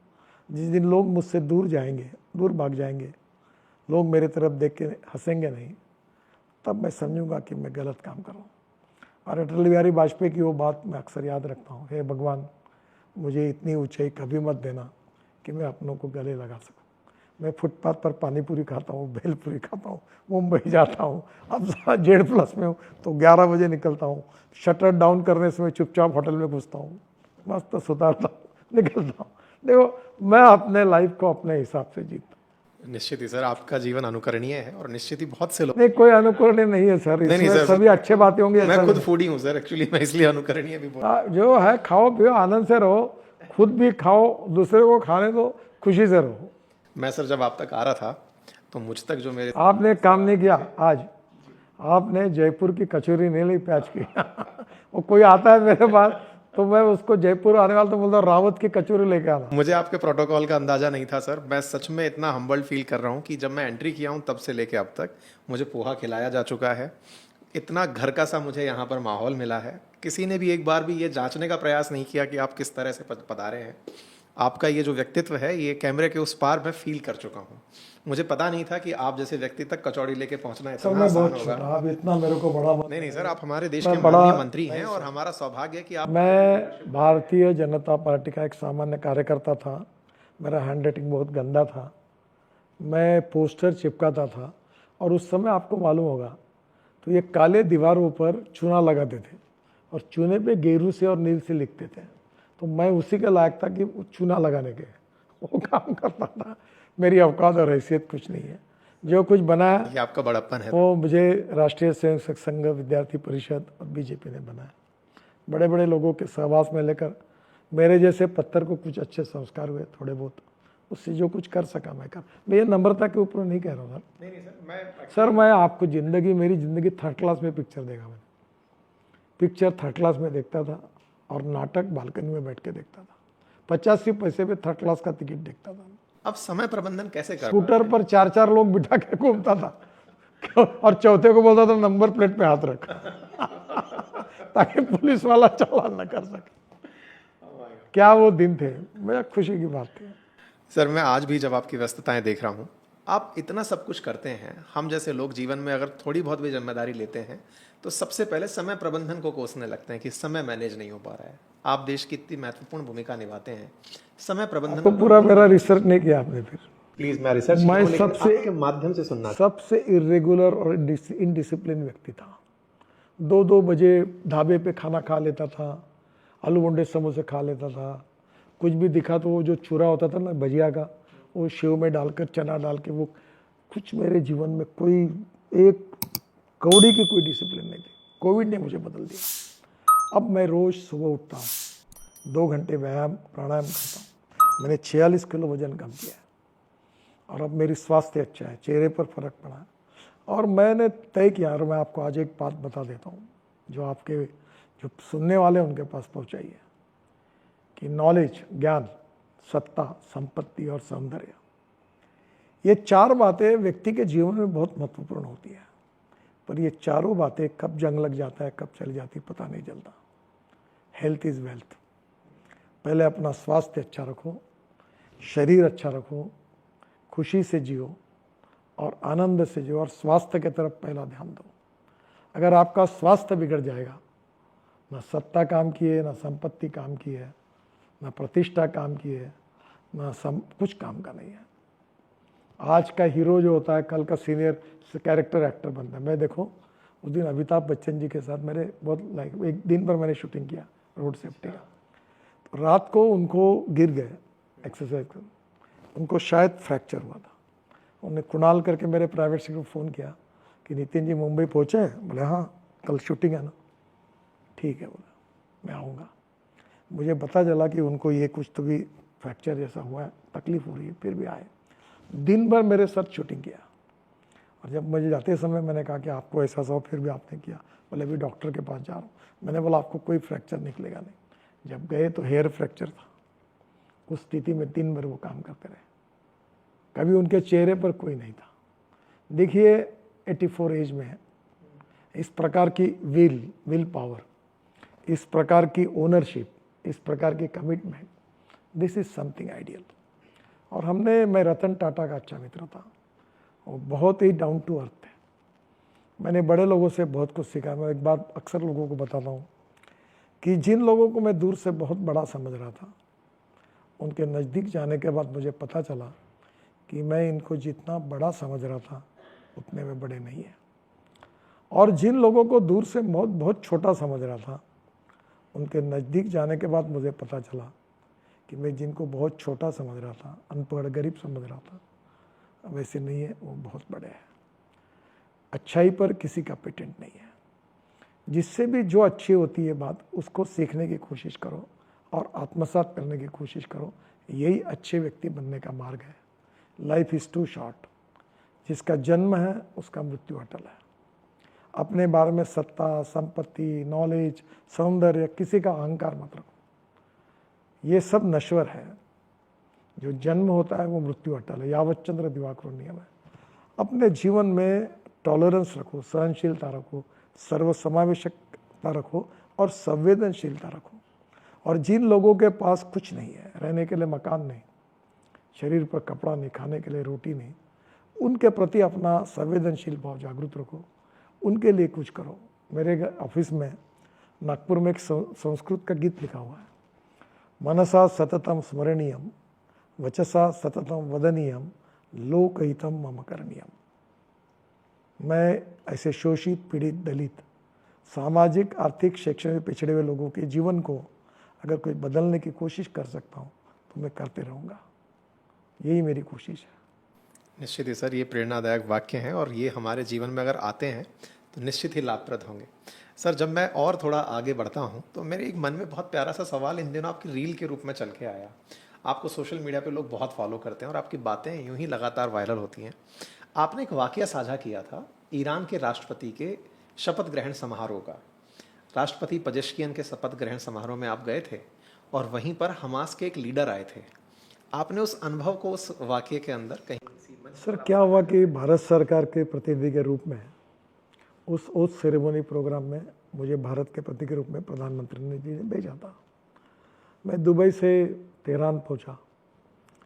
जिस दिन लोग मुझसे दूर जाएंगे, दूर भाग जाएंगे, लोग मेरे तरफ देख के हंसेंगे नहीं, तब मैं समझूंगा कि मैं गलत काम कर रहा हूँ। और अटल बिहारी वाजपेयी की वो बात मैं अक्सर याद रखता हूँ, हे भगवान मुझे इतनी ऊंचाई कभी मत देना कि मैं अपनों को गले लगा सकूँ। मैं फुटपाथ पर पानी पूरी खाता हूँ, भेलपूरी खाता हूँ, मुंबई जाता हूँ, अब Z+ में हूँ तो 11 बजे निकलता हूँ। शटर डाउन करने से मैं चुपचाप होटल में घुसता हूँ, मस्त सुधारता हूँ, निकलता हूँ। देखो मैं अपने लाइफ को अपने हिसाब से जीता हूँ। निश्चित ही सर, आपका जीवन अनुकरणीय है और निश्चित ही बहुत से लोग। नहीं, कोई अनुकरणीय नहीं है सर, नहीं इसमें सर, सभी अच्छे बातें होंगी ऐसा मैं खुद नहीं। फूडी हूँ सर, एक्चुअली मैं इसलिए अनुकरणीय भी बोल। जो है खाओ पियो आनंद से रहो, खुद भी खाओ, दूसरे को खाने दो, खुशी से रहो। मैं सर जब आप तक आ रहा था तो मुझ तक जो मेरे आपने एक काम नहीं किया आज, आपने जयपुर की कचौरी नहीं ली प्याज की। वो कोई आता है मेरे पास तो मैं उसको जयपुर आने वाला तो बोलता हूँ रावत की कचौरी लेके आना। मुझे आपके प्रोटोकॉल का अंदाजा नहीं था सर। मैं सच में इतना हम्बल्ड फील कर रहा हूँ कि जब मैं एंट्री किया हूँ तब से लेके अब तक मुझे पोहा खिलाया जा चुका है। इतना घर का सा मुझे यहाँ पर माहौल मिला है। किसी ने भी एक बार भी ये जांचने का प्रयास नहीं किया कि आप किस तरह से पधारे हैं। आपका ये जो व्यक्तित्व है ये कैमरे के उस पार मैं फील कर चुका हूँ। मुझे पता नहीं था कि आप जैसे व्यक्ति तक कचौड़ी लेके पहुंचना सर इतना मैं आसान बहुत होगा। छोटा, आप इतना मेरे को बड़ा नहीं नहीं सर, आप हमारे देश मैं के बड़ा- माननीय मंत्री हैं और हमारा सौभाग्य है कि आप। मैं भारतीय जनता पार्टी का एक सामान्य कार्यकर्ता था। मेरा हैंड राइटिंग बहुत गंदा था, मैं पोस्टर चिपकाता था और उस समय आपको मालूम होगा तो ये काले दीवारों पर चूना लगाते थे और चूने पे गेरू से और नील से लिखते थे। तो मैं उसी के लायक था कि चूना लगाने के वो काम करता था। मेरी औकात और हैसियत कुछ नहीं है। जो कुछ बनाया ये आपका बड़प्पन है। वो मुझे राष्ट्रीय स्वयंसेवक संघ, विद्यार्थी परिषद और बीजेपी ने बनाया। बड़े बड़े लोगों के सहवास में लेकर मेरे जैसे पत्थर को कुछ अच्छे संस्कार हुए थोड़े बहुत, उससे जो कुछ कर सका मैं कर। मैं ये नम्रता के ऊपर नहीं कह रहा हूँ सर। नहीं सर, सर मैं आपको मेरी ज़िंदगी थर्ड क्लास में पिक्चर देखा। मैंने पिक्चर थर्ड क्लास में देखता था और नाटक बालकनी में बैठ के देखता था। 85 पैसे पे थर्ड क्लास का टिकट देखता था। अब समय प्रबंधन कैसे कर स्कूटर पर 4-4 लोग बिठा के घूमता था और चौथे को बोलता था नंबर प्लेट पे हाथ रख ताकि पुलिस वाला चालान न कर सके। क्या वो दिन थे, मेरा खुशी की बात थी। सर मैं आज भी जब आपकी व्यस्तताएं देख रहा हूँ, आप इतना सब कुछ करते हैं। हम जैसे लोग जीवन में अगर थोड़ी बहुत भी जिम्मेदारी लेते हैं तो सबसे पहले समय प्रबंधन को कोसने लगते हैं कि समय मैनेज नहीं हो पा रहा है। आप देश की इतनी महत्वपूर्ण भूमिका निभाते हैं, समय प्रबंधन तो पूरा मेरा रिसर्च नहीं किया आपने फिर। प्लीज मैं रिसर्च मैं सबसे के माध्यम से सुनना। सबसे इरेगुलर और इनडिसिप्लिन व्यक्ति था। 2-2 बजे ढाबे पे खाना खा लेता था, आलू बंडे समोसे खा लेता था। कुछ भी दिखा तो वो जो चूरा होता था ना भजिया का, वो सेव में डालकर चना डाल के वो कुछ मेरे जीवन में कोई एक कौड़ी की कोई डिसिप्लिन नहीं थी। कोविड ने मुझे बदल दिया। अब मैं रोज़ सुबह उठता हूँ, 2 घंटे व्यायाम प्राणायाम करता हूँ। मैंने 46 किलो वजन कम किया है और अब मेरी स्वास्थ्य अच्छा है, चेहरे पर फर्क पड़ा है। और मैंने तय किया, और मैं आपको आज एक बात बता देता हूँ जो आपके जो सुनने वाले हैं उनके पास पहुँचाइए कि नॉलेज, ज्ञान, सत्ता, संपत्ति और सौंदर्य, ये 4 बातें व्यक्ति के जीवन में बहुत महत्वपूर्ण होती है। पर ये चारों बातें कब जंग लग जाता है, कब चली जाती है, पता नहीं चलता। Health is wealth. पहले अपना स्वास्थ्य अच्छा रखो, शरीर अच्छा रखो, खुशी से जियो और आनंद से जियो और स्वास्थ्य की तरफ पहला ध्यान दो। अगर आपका स्वास्थ्य बिगड़ जाएगा, ना सत्ता काम की है, ना संपत्ति काम की है, ना प्रतिष्ठा काम की है, ना कुछ काम का नहीं है। आज का हीरो जो होता है कल का सीनियर कैरेक्टर एक्टर बनता है। मैं देखो उस दिन अमिताभ बच्चन जी के साथ मेरे बहुत एक दिन पर मैंने शूटिंग किया रोड सेफ्टी का। तो रात को उनको गिर गए एक्सरसाइज कर, उनको शायद फ्रैक्चर हुआ था। उन्होंने कुणाल करके मेरे प्राइवेट से फ़ोन किया कि नितिन जी मुंबई पहुँचे? बोले हाँ, कल शूटिंग है ना। ठीक है बोला, मैं आऊँगा। मुझे पता चला कि उनको ये कुछ तो भी फ्रैक्चर जैसा हुआ है, तकलीफ हो रही है, फिर भी आए। दिन भर मेरे साथ शूटिंग किया और जब मुझे जाते समय मैंने कहा कि आपको ऐसा सा हो, फिर भी आपने किया। बोले अभी डॉक्टर के पास जा रहा हूँ। मैंने बोला आपको कोई फ्रैक्चर निकलेगा नहीं। जब गए तो हेयर फ्रैक्चर था। उस स्थिति में दिन भर वो काम करते रहे, कभी उनके चेहरे पर कोई नहीं था। देखिए 84 एज में है, इस प्रकार की विल पावर, इस प्रकार की ओनरशिप, इस प्रकार की commitment, this is something ideal. और मैं रतन टाटा का अच्छा मित्र था, वो बहुत ही डाउन टू अर्थ थे। मैंने बड़े लोगों से बहुत कुछ सीखा। मैं एक बात अक्सर लोगों को बताता हूँ कि जिन लोगों को मैं दूर से बहुत बड़ा समझ रहा था, उनके नज़दीक जाने के बाद मुझे पता चला कि मैं इनको जितना बड़ा समझ रहा था उतने में बड़े नहीं हैं। और जिन लोगों को दूर से बहुत छोटा समझ रहा था, उनके नज़दीक जाने के बाद मुझे पता चला कि मैं जिनको बहुत छोटा समझ रहा था, अनपढ़ गरीब समझ रहा था, वैसे नहीं है, वो बहुत बड़े हैं। अच्छाई पर किसी का पेटेंट नहीं है। जिससे भी जो अच्छी होती है बात, उसको सीखने की कोशिश करो और आत्मसात करने की कोशिश करो। यही अच्छे व्यक्ति बनने का मार्ग है। Life is too short. जिसका जन्म है उसका मृत्यु अटल है। अपने बारे में सत्ता, संपत्ति, नॉलेज, सौंदर्य, किसी का अहंकार मत रखो। ये सब नश्वर है। जो जन्म होता है वो मृत्यु अटल है। यावत चंद्र दिवाकर नियम है। अपने जीवन में टॉलरेंस रखो, सहनशीलता रखो, सर्वसमावेशकता रखो और संवेदनशीलता रखो। और जिन लोगों के पास कुछ नहीं है, रहने के लिए मकान नहीं, शरीर पर कपड़ा नहीं, खाने के लिए रोटी नहीं, उनके प्रति अपना संवेदनशील भाव जागृत रखो, उनके लिए कुछ करो। मेरे ऑफिस में नागपुर में एक संस्कृत का गीत लिखा हुआ है, मनसा सततम स्मरणीयम वचसा सततम वदनीयम लोकहितम मम करणीयम। मैं ऐसे शोषित, पीड़ित, दलित, सामाजिक, आर्थिक, शैक्षणिक पिछड़े हुए लोगों के जीवन को अगर कोई बदलने की कोशिश कर सकता हूँ तो मैं करते रहूँगा। यही मेरी कोशिश है। निश्चित ही सर, ये प्रेरणादायक वाक्य हैं और ये हमारे जीवन में अगर आते हैं तो निश्चित ही लाभप्रद होंगे। सर, जब मैं और थोड़ा आगे बढ़ता हूँ तो मेरे एक मन में बहुत प्यारा सा सवाल इन दिनों आपकी रील के रूप में चल के आया। आपको सोशल मीडिया पे लोग बहुत फॉलो करते हैं और आपकी बातें यूं ही लगातार वायरल होती हैं। आपने एक वाकया साझा किया था ईरान के राष्ट्रपति के शपथ ग्रहण समारोह का। राष्ट्रपति पजेश्कियन के शपथ ग्रहण समारोह में आप गए थे और वहीं पर हमास के एक लीडर आए थे। आपने उस अनुभव को उस वाकये के अंदर कहीं सर, क्या हुआ कि भारत सरकार के प्रतिनिधि के रूप में उस ओथ सेरेमनी प्रोग्राम में मुझे भारत के प्रतिनिधि के रूप में प्रधानमंत्री ने भेजा था। मैं दुबई से तेहरान पहुंचा।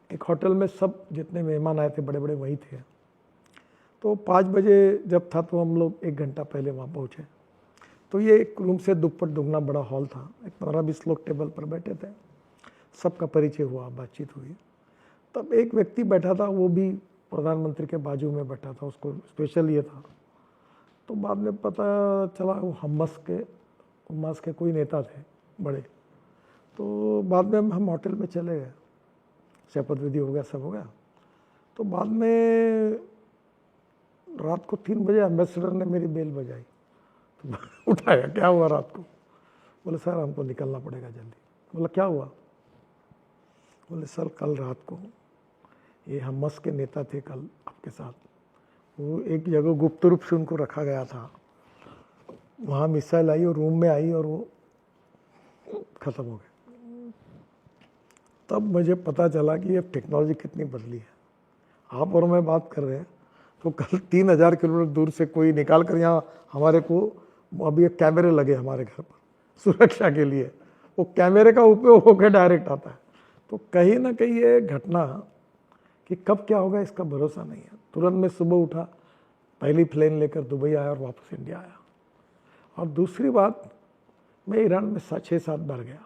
एक होटल में सब जितने मेहमान आए थे बड़े बड़े वहीं थे। तो 5 बजे जब था तो हम लोग 1 घंटा पहले वहाँ पहुँचे। तो ये एक रूम से दुप्पट दुगना बड़ा हॉल था। एक 15-20 लोग टेबल पर बैठे थे। सबका परिचय हुआ, बातचीत हुई। तब एक व्यक्ति बैठा था, वो भी प्रधानमंत्री के बाजू में बैठा था। उसको स्पेशल ये था। तो बाद में पता चला वो हम्मास के कोई नेता थे बड़े। तो बाद में हम होटल में चले गए, शपथ विधि हो गया, सब हो गया। तो बाद में रात को 3 बजे एम्बेसडर ने मेरी बेल बजाई। तो उठाया, क्या हुआ रात को? बोले सर हमको निकलना पड़ेगा जल्दी। बोला क्या हुआ? बोले सर कल रात को ये हम्मास के नेता थे कल आपके साथ, वो एक जगह गुप्त रूप से उनको रखा गया था। वहाँ मिसाइल आई और रूम में आई और वो ख़त्म हो गए। तब मुझे पता चला कि ये टेक्नोलॉजी कितनी बदली है। आप और मैं बात कर रहे हैं तो कल 3000 किलोमीटर दूर से कोई निकाल कर यहाँ हमारे को, अभी एक कैमरे लगे हमारे घर पर सुरक्षा के लिए, वो कैमरे का उपयोग होकर डायरेक्ट आता है। तो कहीं ना कहीं ये घटना कि कब क्या होगा इसका भरोसा नहीं है। तुरंत मैं सुबह उठा, पहली प्लेन लेकर दुबई आया और वापस इंडिया आया। और दूसरी बात, मैं ईरान में 6-7 बार गया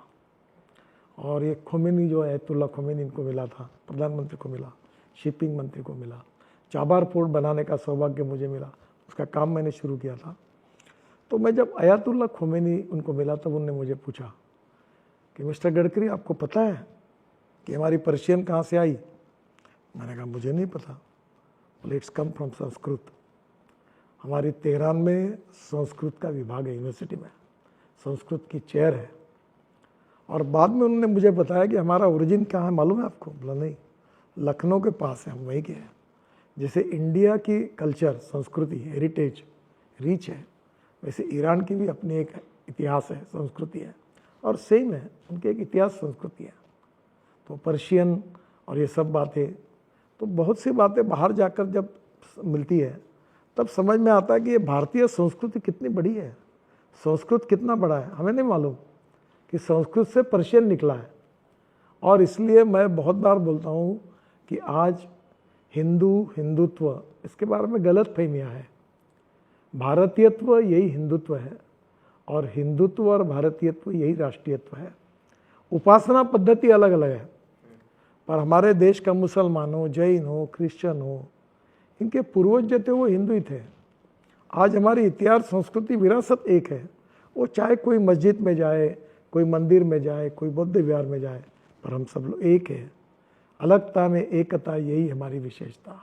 और ये खोमेनी जो है, अयतुल्ला खोमेनी, इनको मिला था, प्रधानमंत्री को मिला, शिपिंग मंत्री को मिला, चाबार पोर्ट बनाने का सौभाग्य मुझे मिला, उसका काम मैंने शुरू किया था। तो मैं जब अयतुल्ला खोमेनी उनको मिला तब उन्होंने मुझे पूछा कि मिस्टर गडकरी आपको पता है कि हमारी पर्शियन कहाँ से आई? मैंने कहा मुझे नहीं पता। बोले इट्स कम फ्रॉम संस्कृत। हमारी तेहरान में संस्कृत का विभाग है, यूनिवर्सिटी में संस्कृत की चेयर है। और बाद में उन्होंने मुझे बताया कि हमारा ओरिजिन कहाँ है मालूम है आपको? बोला नहीं, लखनऊ के पास है, हम वहीं के हैं। जैसे इंडिया की कल्चर, संस्कृति, हेरिटेज रिच है, वैसे ईरान की भी अपनी एक इतिहास है, संस्कृति है, और सेम है, उनके एक इतिहास संस्कृति है। तो पर्शियन और ये सब बातें, तो बहुत सी बातें बाहर जाकर जब मिलती है तब समझ में आता है कि ये भारतीय संस्कृति कितनी बड़ी है, संस्कृत कितना बड़ा है। हमें नहीं मालूम कि संस्कृत से पर्शियन निकला है। और इसलिए मैं बहुत बार बोलता हूँ कि आज हिंदुत्व, इसके बारे में गलत फहमियाँ है। भारतीयत्व यही हिंदुत्व है और हिंदुत्व और भारतीयत्व यही राष्ट्रीयत्व है। उपासना पद्धति अलग अलग है, पर हमारे देश का मुसलमान हो, जैन हो, क्रिश्चियन हो, इनके पूर्वज जो थे वो हिंदू ही थे। आज हमारी इतिहास, संस्कृति, विरासत एक है। वो चाहे कोई मस्जिद में जाए, कोई मंदिर में जाए, कोई बौद्ध विहार में जाए, पर हम सब लोग एक है। अलगता में एकता, यही हमारी विशेषता।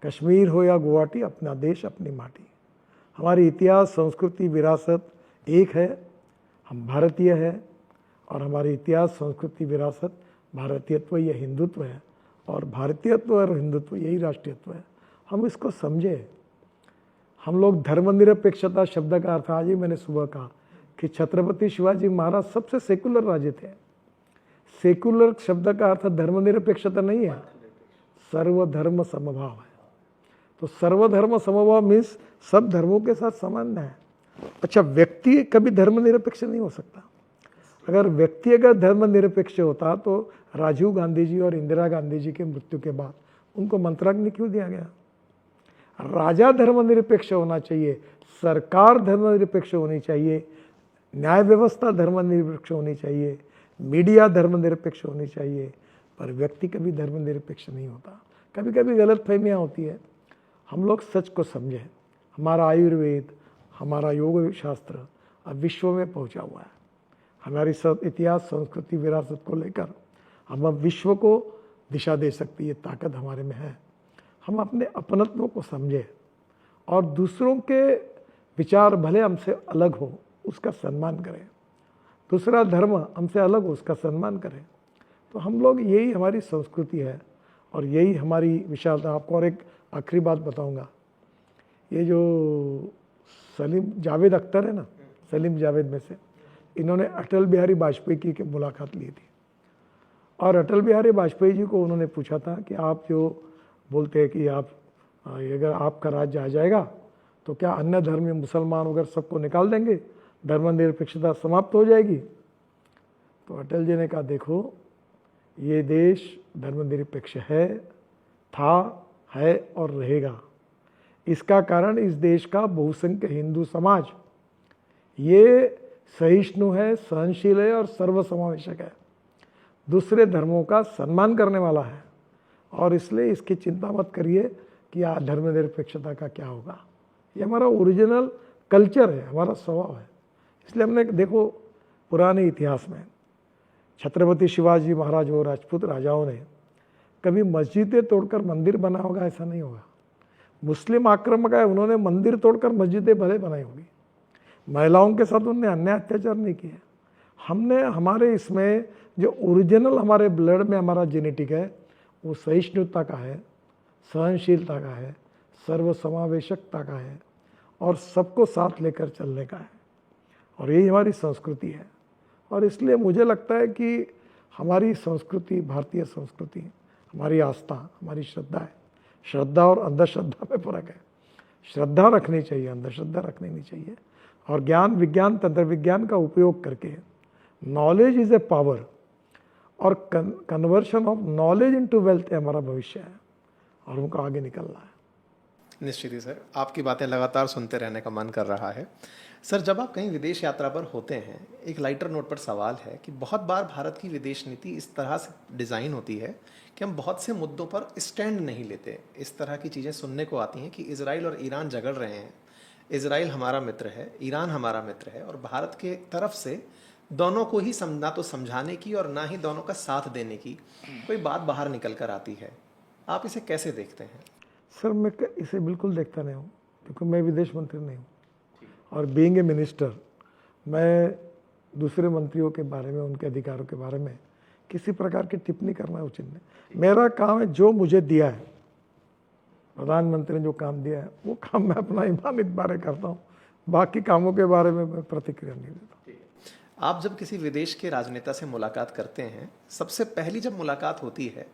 कश्मीर हो या गुवाहाटी, अपना देश अपनी माटी। हमारी इतिहास, संस्कृति, विरासत एक है, हम भारतीय हैं और हमारी इतिहास, संस्कृति, विरासत, भारतीयत्व ये हिंदुत्व है और भारतीयत्व और हिंदुत्व यही राष्ट्रीयत्व है। हम इसको समझे। हम लोग धर्मनिरपेक्षता शब्द का अर्थ, आज ही मैंने सुबह कहा कि छत्रपति शिवाजी महाराज सबसे सेकुलर राजे थे। सेकुलर शब्द का अर्थ धर्मनिरपेक्षता नहीं है, सर्वधर्म समभाव है। तो सर्वधर्म समभाव मीन्स सब धर्मों के साथ समान है। अच्छा, व्यक्ति कभी धर्मनिरपेक्ष नहीं हो सकता। अगर व्यक्ति अगर धर्मनिरपेक्ष होता तो राजीव गांधी जी और इंदिरा गांधी जी के मृत्यु के बाद उनको मंत्राग्नि क्यों दिया गया? राजा धर्मनिरपेक्ष होना चाहिए, सरकार धर्मनिरपेक्ष होनी चाहिए, न्याय व्यवस्था धर्मनिरपेक्ष होनी चाहिए, मीडिया धर्मनिरपेक्ष होनी चाहिए, पर व्यक्ति कभी धर्मनिरपेक्ष नहीं होता। कभी कभी गलतफहमियां होती है। हम लोग सच को समझें। हमारा आयुर्वेद, हमारा योग शास्त्र अब विश्व में पहुंचा हुआ है। हमारी सब इतिहास, संस्कृति, विरासत को लेकर हम अब विश्व को दिशा दे सकती है, ताकत हमारे में है। हम अपने अपनत्व को समझें और दूसरों के विचार भले हमसे अलग हो उसका सम्मान करें। दूसरा धर्म हमसे अलग हो उसका सम्मान करें। तो हम लोग, यही हमारी संस्कृति है और यही हमारी विशालता। आपको और एक आखिरी बात बताऊंगा। ये जो सलीम जावेद अख्तर है ना, सलीम जावेद में से, इन्होंने अटल बिहारी वाजपेयी की मुलाकात ली थी और अटल बिहारी वाजपेयी जी को उन्होंने पूछा था कि आप जो बोलते हैं कि आप अगर आपका राज्य आ जाएगा तो क्या अन्य धर्मी मुसलमान वगैरह सबको निकाल देंगे, धर्मनिरपेक्षता समाप्त हो जाएगी? तो अटल जी ने कहा, देखो ये देश धर्मनिरपेक्ष है, था, है और रहेगा। इसका कारण इस देश का बहुसंख्य हिंदू समाज ये सहिष्णु है, सहनशील है और सर्वसमावेशक है, दूसरे धर्मों का सम्मान करने वाला है और इसलिए इसकी चिंता मत करिए कि धर्मनिरपेक्षता का क्या होगा। ये हमारा ओरिजिनल कल्चर है, हमारा स्वभाव है। इसलिए हमने देखो पुराने इतिहास में छत्रपति शिवाजी महाराज और राजपूत राजाओं ने कभी मस्जिदें तोड़कर मंदिर बना होगा ऐसा नहीं होगा। मुस्लिम आक्रमक है, उन्होंने मंदिर तोड़कर मस्जिदें भले बनाई होगी। महिलाओं के साथ उन्होंने अन्याय अत्याचार नहीं किया। हमने हमारे इसमें जो ओरिजिनल हमारे ब्लड में हमारा जेनेटिक है वो सहिष्णुता का है, सहनशीलता का है, सर्वसमावेशकता का है और सबको साथ लेकर चलने का है और यही हमारी संस्कृति है। और इसलिए मुझे लगता है कि हमारी संस्कृति, भारतीय संस्कृति, हमारी आस्था, हमारी श्रद्धा है। श्रद्धा और अंधश्रद्धा में फर्क है। श्रद्धा रखनी चाहिए, अंधश्रद्धा रखनी नहीं चाहिए। और ज्ञान, विज्ञान, तंत्र विज्ञान का उपयोग करके नॉलेज इज़ ए पावर और conversion of knowledge into wealth हमारा भविष्य है और उनको आगे निकलना है। निश्चित ही सर, आपकी बातें लगातार सुनते रहने का मन कर रहा है। सर, जब आप कहीं विदेश यात्रा पर होते हैं, एक लाइटर नोट पर सवाल है कि बहुत बार भारत की विदेश नीति इस तरह से डिज़ाइन होती है कि हम बहुत से मुद्दों पर स्टैंड नहीं लेते। इस तरह की चीज़ें सुनने को आती हैं कि इजराइल और ईरान झगड़ रहे हैं, इजराइल हमारा मित्र है, ईरान हमारा मित्र है और भारत के तरफ से दोनों को ही ना तो समझाने की और ना ही दोनों का साथ देने की कोई बात बाहर निकल कर आती है। आप इसे कैसे देखते हैं? सर, मैं इसे बिल्कुल देखता नहीं हूँ क्योंकि मैं विदेश मंत्री नहीं हूँ और बीइंग ए मिनिस्टर मैं दूसरे मंत्रियों के बारे में, उनके अधिकारों के बारे में किसी प्रकार की टिप्पणी करना उचित नहीं। मेरा काम है जो मुझे दिया है, प्रधानमंत्री ने जो काम दिया है वो काम मैं अपना ईमानित बारे करता हूँ। बाकी कामों के बारे में मैं प्रतिक्रिया नहीं देता। आप जब किसी विदेश के राजनेता से मुलाकात करते हैं, सबसे पहली जब मुलाकात होती है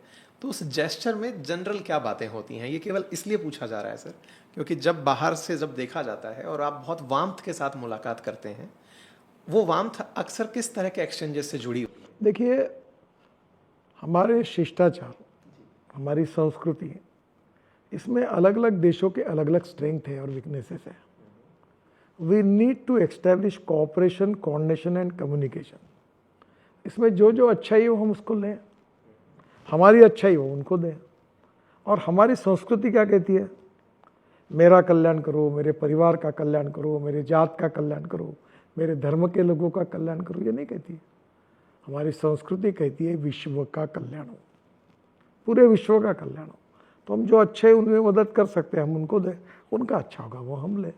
तो उस जेस्चर में जनरल क्या बातें होती हैं? ये केवल इसलिए पूछा जा रहा है सर क्योंकि जब बाहर से जब देखा जाता है और आप बहुत वार्मथ के साथ मुलाकात करते हैं, वो वार्मथ अक्सर किस तरह के एक्सचेंजेस से जुड़ी? देखिए, हमारे शिष्टाचार, हमारी संस्कृति, इसमें अलग अलग देशों के अलग अलग स्ट्रेंथ है और वीकनेसेस है। We need to establish cooperation, coordination and communication. इसमें जो जो अच्छाई हो हम उसको लें, हमारी अच्छाई हो उनको दें। और हमारी संस्कृति क्या कहती है? मेरा कल्याण करो, मेरे परिवार का कल्याण करो, मेरे जात का कल्याण करो, मेरे धर्म के लोगों का कल्याण करो, ये नहीं कहती। हमारी संस्कृति कहती है विश्व का कल्याण हो, पूरे विश्व का कल्याण हो। तो हम जो अच्छे उनमें मदद कर सकते हैं हम उनको दें, उनका अच्छा होगा वो हम लें।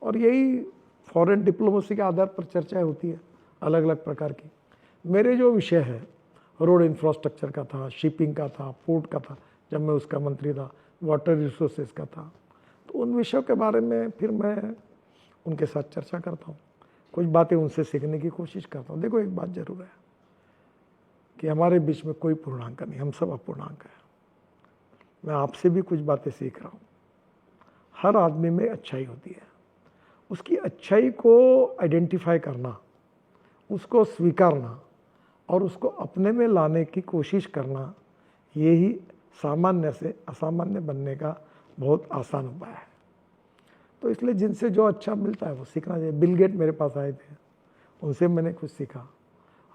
और यही फॉरेन डिप्लोमेसी के आधार पर चर्चाएं होती है अलग अलग प्रकार की। मेरे जो विषय है रोड इंफ्रास्ट्रक्चर का था, शिपिंग का था, पोर्ट का था जब मैं उसका मंत्री था, वाटर रिसोर्सेज का था, तो उन विषयों के बारे में फिर मैं उनके साथ चर्चा करता हूँ, कुछ बातें उनसे सीखने की कोशिश करता हूँ। देखो एक बात जरूर है कि हमारे बीच में कोई पूर्णांक नहीं, हम सब अपूर्णांक हैं। मैं आपसे भी कुछ बातें सीख रहा हूँ। हर आदमी में अच्छाई होती है, उसकी अच्छाई को आइडेंटिफाई करना, उसको स्वीकारना और उसको अपने में लाने की कोशिश करना, यही सामान्य से असामान्य बनने का बहुत आसान उपाय है। तो इसलिए जिनसे जो अच्छा मिलता है वो सीखना चाहिए। बिल गेट मेरे पास आए थे, उनसे मैंने कुछ सीखा,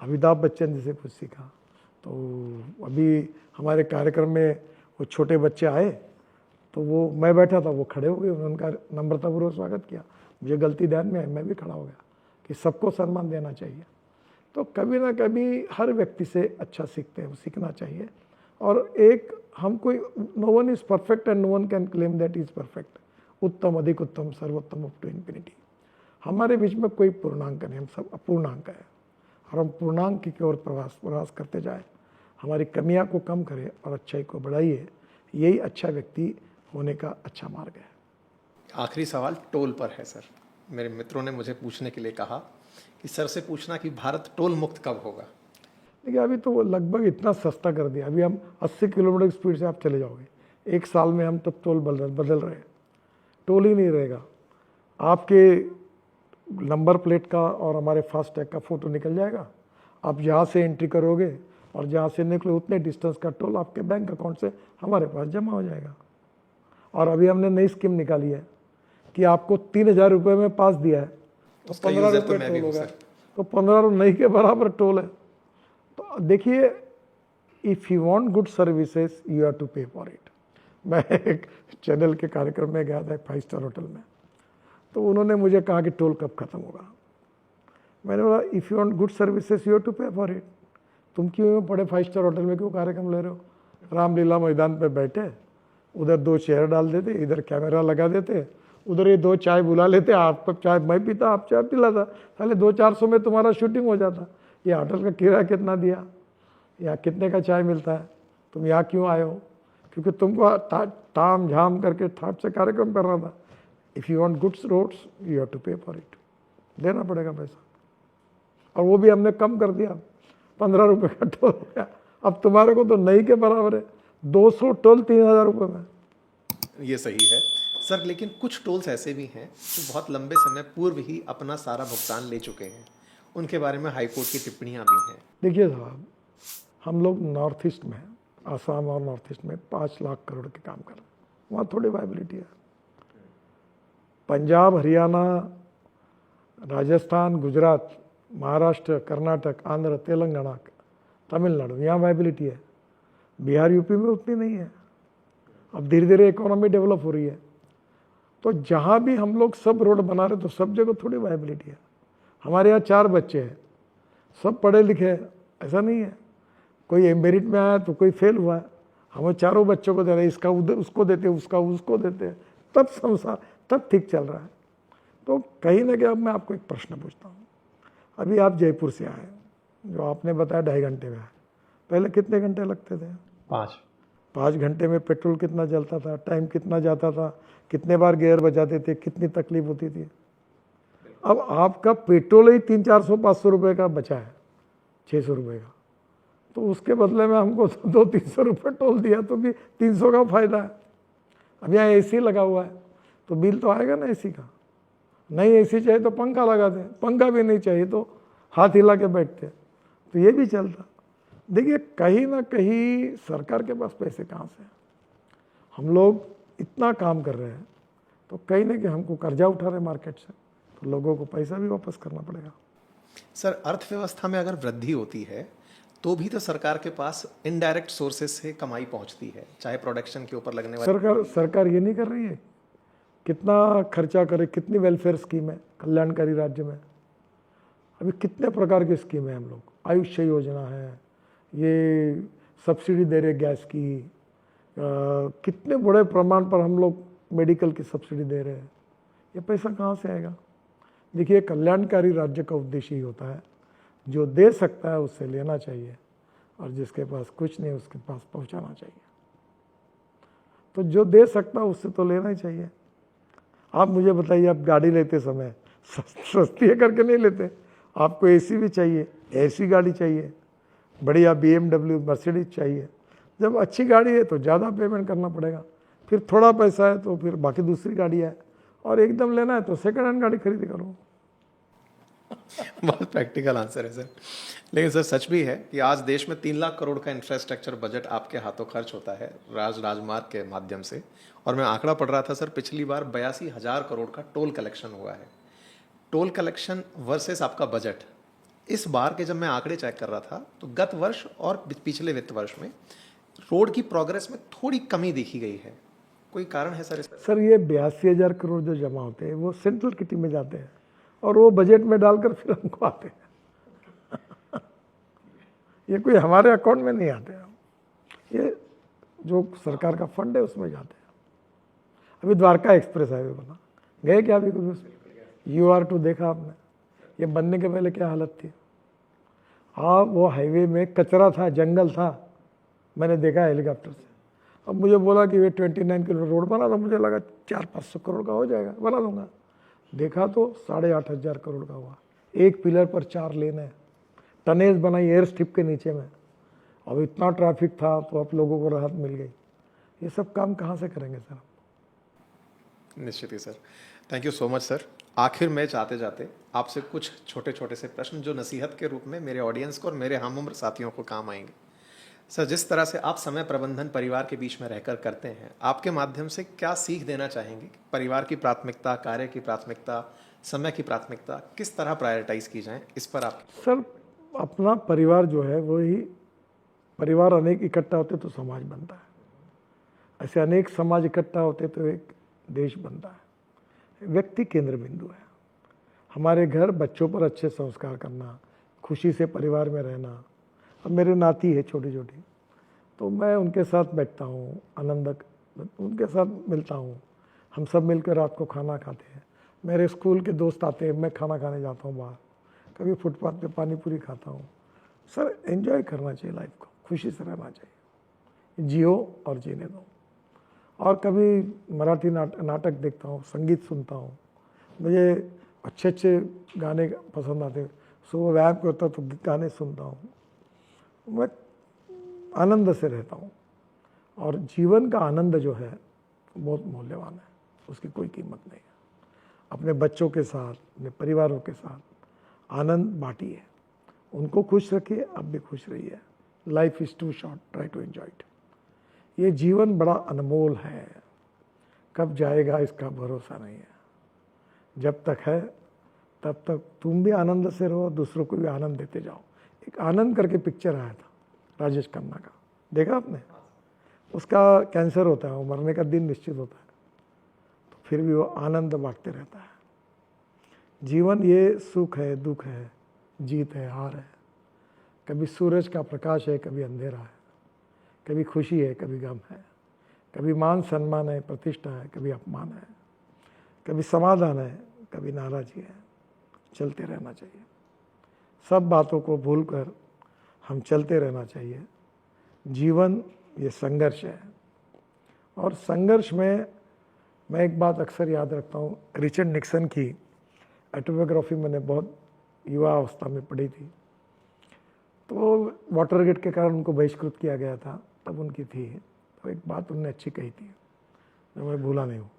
अमिताभ बच्चन जी से कुछ सीखा। तो अभी हमारे कार्यक्रम में वो छोटे बच्चे आए तो वो, मैं बैठा था, वो खड़े हो गए, उन्होंने उनका नम्रतापूर्वक स्वागत किया। मुझे गलती ध्यान में आई, मैं भी खड़ा हो गया कि सबको सम्मान देना चाहिए। तो कभी ना कभी हर व्यक्ति से अच्छा सीखते हैं, वो सीखना चाहिए। और एक हम कोई, no one is perfect and no one can claim that is perfect. उत्तम, अधिक उत्तम, सर्वोत्तम, अप टू इन्फिनिटी। हमारे बीच में कोई पूर्णांक नहीं, हम सब अपूर्णांक है। और हम पूर्णांक की ओर प्रयास करते जाए, हमारी कमियां को कम करें और अच्छाई को बढ़ाइए, यही अच्छा व्यक्ति होने का अच्छा मार्ग है। आखिरी सवाल टोल पर है सर। मेरे मित्रों ने मुझे पूछने के लिए कहा कि सर से पूछना कि भारत टोल मुक्त कब होगा। देखिए अभी तो लगभग इतना सस्ता कर दिया, अभी हम 80 किलोमीटर की स्पीड से आप चले जाओगे, एक साल में हम तो टोल बदल रहे हैं। टोल ही नहीं रहेगा, आपके नंबर प्लेट का और हमारे फास्टैग का फ़ोटो निकल जाएगा, आप जहाँ से एंट्री करोगे और जहाँ से निकले उतने डिस्टेंस का टोल आपके बैंक अकाउंट से हमारे पास जमा हो जाएगा। और अभी हमने नई स्कीम निकाली है कि आपको 3,000 रुपये में पास दिया है तो 15 रुपये टोल हो गया, तो 15 नहीं के बराबर टोल है। तो देखिए, if you want good services you have to pay for it. मैं एक चैनल के कार्यक्रम में गया था, एक 5 स्टार होटल में, तो उन्होंने मुझे कहा कि टोल कब खत्म होगा। मैंने बोला if you want good services you have to pay for it. तुम क्यों पड़े 5 स्टार होटल में क्यों कार्यक्रम ले रहे हो? रामलीला मैदान पे बैठे, उधर 2 चेयर डाल देते, इधर कैमरा लगा देते, उधर ये 2 चाय बुला लेते, आपको चाय मैं पीता, आप चाय पिलाता, पहले 200-400 में तुम्हारा शूटिंग हो जाता। ये होटल का किराया कितना दिया, या कितने का चाय मिलता है, तुम यहाँ क्यों आए हो? क्योंकि तुमको ताम झाम करके ठाट से कार्यक्रम करना था। If you want goods roads you have to pay for it, देना पड़ेगा पैसा। और वो भी हमने कम कर दिया, 15 रुपये का टोल हो गया। अब तुम्हारे को तो नहीं के बराबर है, 200 टोल 3,000 रुपये में। ये सही है सर, लेकिन कुछ टोल्स ऐसे भी हैं जो बहुत लंबे समय पूर्व ही अपना सारा भुगतान ले चुके हैं, उनके बारे में हाईकोर्ट की टिप्पणियां भी हैं। देखिए साहब, हम लोग नॉर्थ ईस्ट में, आसाम और नॉर्थ ईस्ट में 5 लाख करोड़ के काम कर रहे हैं, वहाँ थोड़ी वायबिलिटी है। पंजाब, हरियाणा, राजस्थान, गुजरात, महाराष्ट्र, कर्नाटक, आंध्र, तेलंगाना, तमिलनाडु, यहाँ वायबिलिटी है। बिहार, यूपी में उतनी नहीं है। अब धीरे धीरे इकोनॉमी डेवलप हो रही है, तो जहाँ भी हम लोग सब रोड बना रहे तो सब जगह थोड़ी वायबिलिटी है। हमारे यहाँ 4 बच्चे हैं, सब पढ़े लिखे हैं, ऐसा नहीं है। कोई मेरिट में आया तो कोई फेल हुआ है, हमें चारों बच्चों को दे रहे हैं, इसका उधर उसको देते, उसका उसको देते, तब संसार तब ठीक चल रहा है। तो कहीं ना कहीं अब मैं आपको एक प्रश्न पूछता हूँ, अभी आप जयपुर से आए, जो आपने बताया 2.5 घंटे में आए, पहले कितने घंटे लगते थे? 5 घंटे में पेट्रोल कितना जलता था, टाइम कितना जाता था, कितने बार गियर बजाते थे, कितनी तकलीफ होती थी। अब आपका पेट्रोल ही 300-400-500 रुपये का बचा है, 600 रुपये का, तो उसके बदले में हमको 200-300 रुपये टोल दिया तो भी 300 का फायदा है। अब यहाँ AC लगा हुआ है तो बिल तो आएगा ना AC का। नहीं AC चाहिए तो पंखा लगा दें, पंखा भी नहीं चाहिए तो हाथ हिला के बैठते, तो ये भी चलता। देखिए कहीं ना कहीं सरकार के पास पैसे कहाँ से? हम लोग इतना काम कर रहे हैं तो कहीं ना कहीं हमको कर्जा उठा रहे मार्केट से, तो लोगों को पैसा भी वापस करना पड़ेगा। सर, अर्थव्यवस्था में अगर वृद्धि होती है तो भी तो सरकार के पास इनडायरेक्ट सोर्सेज से कमाई पहुंचती है, चाहे प्रोडक्शन के ऊपर लगने वाली। सरकार ये नहीं कर रही है, कितना खर्चा करे, कितनी वेलफेयर स्कीम है कल्याणकारी राज्य में। अभी कितने प्रकार की स्कीम है, हम लोग आयुष्य योजना है, ये सब्सिडी दे रहे गैस की, कितने बड़े प्रमाण पर हम लोग मेडिकल की सब्सिडी दे रहे हैं। ये पैसा कहाँ से आएगा? देखिए, कल्याणकारी राज्य का उद्देश्य ही होता है जो दे सकता है उससे लेना चाहिए और जिसके पास कुछ नहीं उसके पास पहुंचाना चाहिए। तो जो दे सकता है उससे तो लेना ही चाहिए। आप मुझे बताइए, आप गाड़ी लेते समय सस्ती है करके नहीं लेते, आपको एसी भी चाहिए, ऐसी गाड़ी चाहिए, बढ़िया BMW मर्सिडीज चाहिए। जब अच्छी गाड़ी है तो ज़्यादा पेमेंट करना पड़ेगा, फिर थोड़ा पैसा है तो फिर बाकी दूसरी गाड़ी है, और एकदम लेना है तो सेकंड हैंड गाड़ी खरीद करो। बहुत प्रैक्टिकल आंसर है सर। लेकिन सर सच भी है कि आज देश में 3 लाख करोड़ का इंफ्रास्ट्रक्चर बजट आपके हाथों खर्च होता है राजमार्ग के माध्यम से। और मैं आंकड़ा पढ़ रहा था सर, पिछली बार 82,000 करोड़ का टोल कलेक्शन हुआ है। टोल कलेक्शन वर्सेस आपका बजट, इस बार के जब मैं आंकड़े चेक कर रहा था तो गत वर्ष और पिछले वित्त वर्ष में रोड की प्रोग्रेस में थोड़ी कमी देखी गई है। कोई कारण है सर इसका? सर, ये 82,000 करोड़ जो जमा होते हैं वो सेंट्रल किटी में जाते हैं और वो बजट में डालकर फिर हमको आते हैं। ये कोई हमारे अकाउंट में नहीं आते हैं, ये जो सरकार का फंड है उसमें जाते हैं। अभी द्वारका एक्सप्रेस हाईवे बना, गए क्या अभी कभी उसमें? UR2 देखा आपने? ये बनने के पहले क्या हालत थी? हाँ, वो हाईवे में कचरा था, जंगल था, मैंने देखा हेलीकॉप्टर से। अब मुझे बोला कि ये 29 किलोमीटर रोड बना, तो मुझे लगा 400-500 करोड़ का हो जाएगा, बना लूँगा। देखा तो 8,500 करोड़ का हुआ। एक पिलर पर 4 लेन है, टनेज बनाई एयर स्ट्रिप के नीचे में। अब इतना ट्रैफिक था तो अब लोगों को राहत मिल गई। ये सब काम कहाँ से करेंगे सर? निश्चित ही sir. Thank you so much sir. आखिर में जाते जाते आपसे कुछ छोटे छोटे से प्रश्न जो नसीहत के रूप में मेरे ऑडियंस को और मेरे हम उम्र साथियों को काम आएंगे। सर, जिस तरह से आप समय प्रबंधन परिवार के बीच में रहकर करते हैं, आपके माध्यम से क्या सीख देना चाहेंगे? परिवार की प्राथमिकता, कार्य की प्राथमिकता, समय की प्राथमिकता किस तरह प्रायोरिटाइज की जाए, इस पर आप? सर, अपना परिवार जो है वो ही, परिवार अनेक इकट्ठा होते तो समाज बनता है, ऐसे अनेक समाज इकट्ठा होते तो एक देश बनता है। व्यक्ति केंद्र बिंदु है। हमारे घर बच्चों पर अच्छे संस्कार करना, खुशी से परिवार में रहना। अब मेरे नाती है छोटी छोटी, तो मैं उनके साथ बैठता हूँ, आनंद उनके साथ मिलता हूँ, हम सब मिलकर रात को खाना खाते हैं। मेरे स्कूल के दोस्त आते हैं, मैं खाना खाने जाता हूँ बाहर, कभी फुटपाथ पे पानी पूरी खाता हूँ। सर, एंजॉय करना चाहिए लाइफ को, खुशी से रहना चाहिए, जियो और जीने दो। और कभी मराठी नाटक देखता हूँ, संगीत सुनता हूँ, मुझे अच्छे अच्छे गाने पसंद आते हैं। सुबह व्यायाम करता तो गाने सुनता हूँ, मैं आनंद से रहता हूँ। और जीवन का आनंद जो है बहुत मूल्यवान है, उसकी कोई कीमत नहीं है। अपने बच्चों के साथ, अपने परिवारों के साथ आनंद बांटिए, उनको खुश रखिए, आप भी खुश रहिए। Life is too short, try to enjoy it. ये जीवन बड़ा अनमोल है, कब जाएगा इसका भरोसा नहीं है। जब तक है तब तक तुम भी आनंद से रहो, दूसरों को भी आनंद देते जाओ। एक आनंद करके पिक्चर आया था राजेश खन्ना का, देखा आपने? उसका कैंसर होता है, वो मरने का दिन निश्चित होता है, तो फिर भी वो आनंद बांटते रहता है। जीवन ये सुख है, दुख है, जीत है, हार है। कभी सूरज का प्रकाश है, कभी अंधेरा है, कभी खुशी है, कभी गम है, कभी मान सम्मान है, प्रतिष्ठा है, कभी अपमान है, कभी समाधान है, कभी नाराजगी है। चलते रहना चाहिए, सब बातों को भूलकर हम चलते रहना चाहिए। जीवन ये संघर्ष है, और संघर्ष में मैं एक बात अक्सर याद रखता हूँ, रिचर्ड निक्सन की ऑटोबायोग्राफी मैंने बहुत युवा अवस्था में पढ़ी थी। तो वाटरगेट के कारण उनको बहिष्कृत किया गया था, तब उनकी थी, तो एक बात उन्होंने अच्छी कही थी जो मैं भूला नहीं हूँ।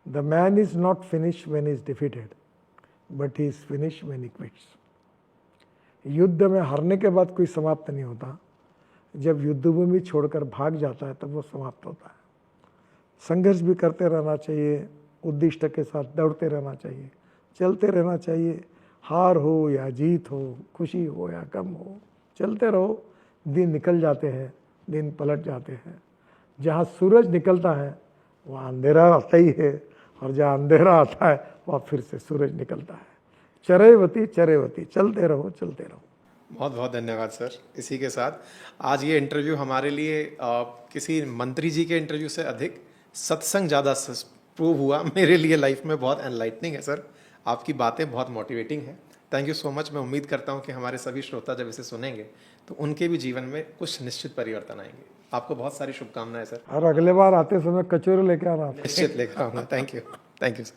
The man is not finish when is defeated, but he is finish when he quits. युद्ध में हारने के बाद कोई समाप्त नहीं होता, जब युद्धभूमि छोड़कर भाग जाता है तब वो समाप्त होता है। संघर्ष भी करते रहना चाहिए, उद्दिष्ट के साथ दौड़ते रहना चाहिए, चलते रहना चाहिए। हार हो या जीत हो, खुशी हो या गम हो, चलते रहो। दिन निकल जाते हैं, दिन पलट जाते हैं। जहाँ सूरज निकलता है वहाँ अंधेरा आता ही है, और जहाँ अंधेरा आता है वहाँ फिर से सूरज निकलता है। चरेवती चरेवती, चलते रहो चलते रहो। बहुत बहुत धन्यवाद सर। इसी के साथ आज ये इंटरव्यू हमारे लिए किसी मंत्री जी के इंटरव्यू से अधिक सत्संग ज़्यादा प्रूव हुआ। मेरे लिए लाइफ में बहुत एनलाइटनिंग है सर। आपकी बातें बहुत मोटिवेटिंग हैं। Thank you so much. मैं उम्मीद करता हूँ कि हमारे सभी श्रोता जब इसे सुनेंगे तो उनके भी जीवन में कुछ निश्चित परिवर्तन आएंगे। आपको बहुत सारी शुभकामनाएं सर। और अगले बार आते समय कचोरी लेके आना। निश्चित लेकर आऊँगा। Thank you sir.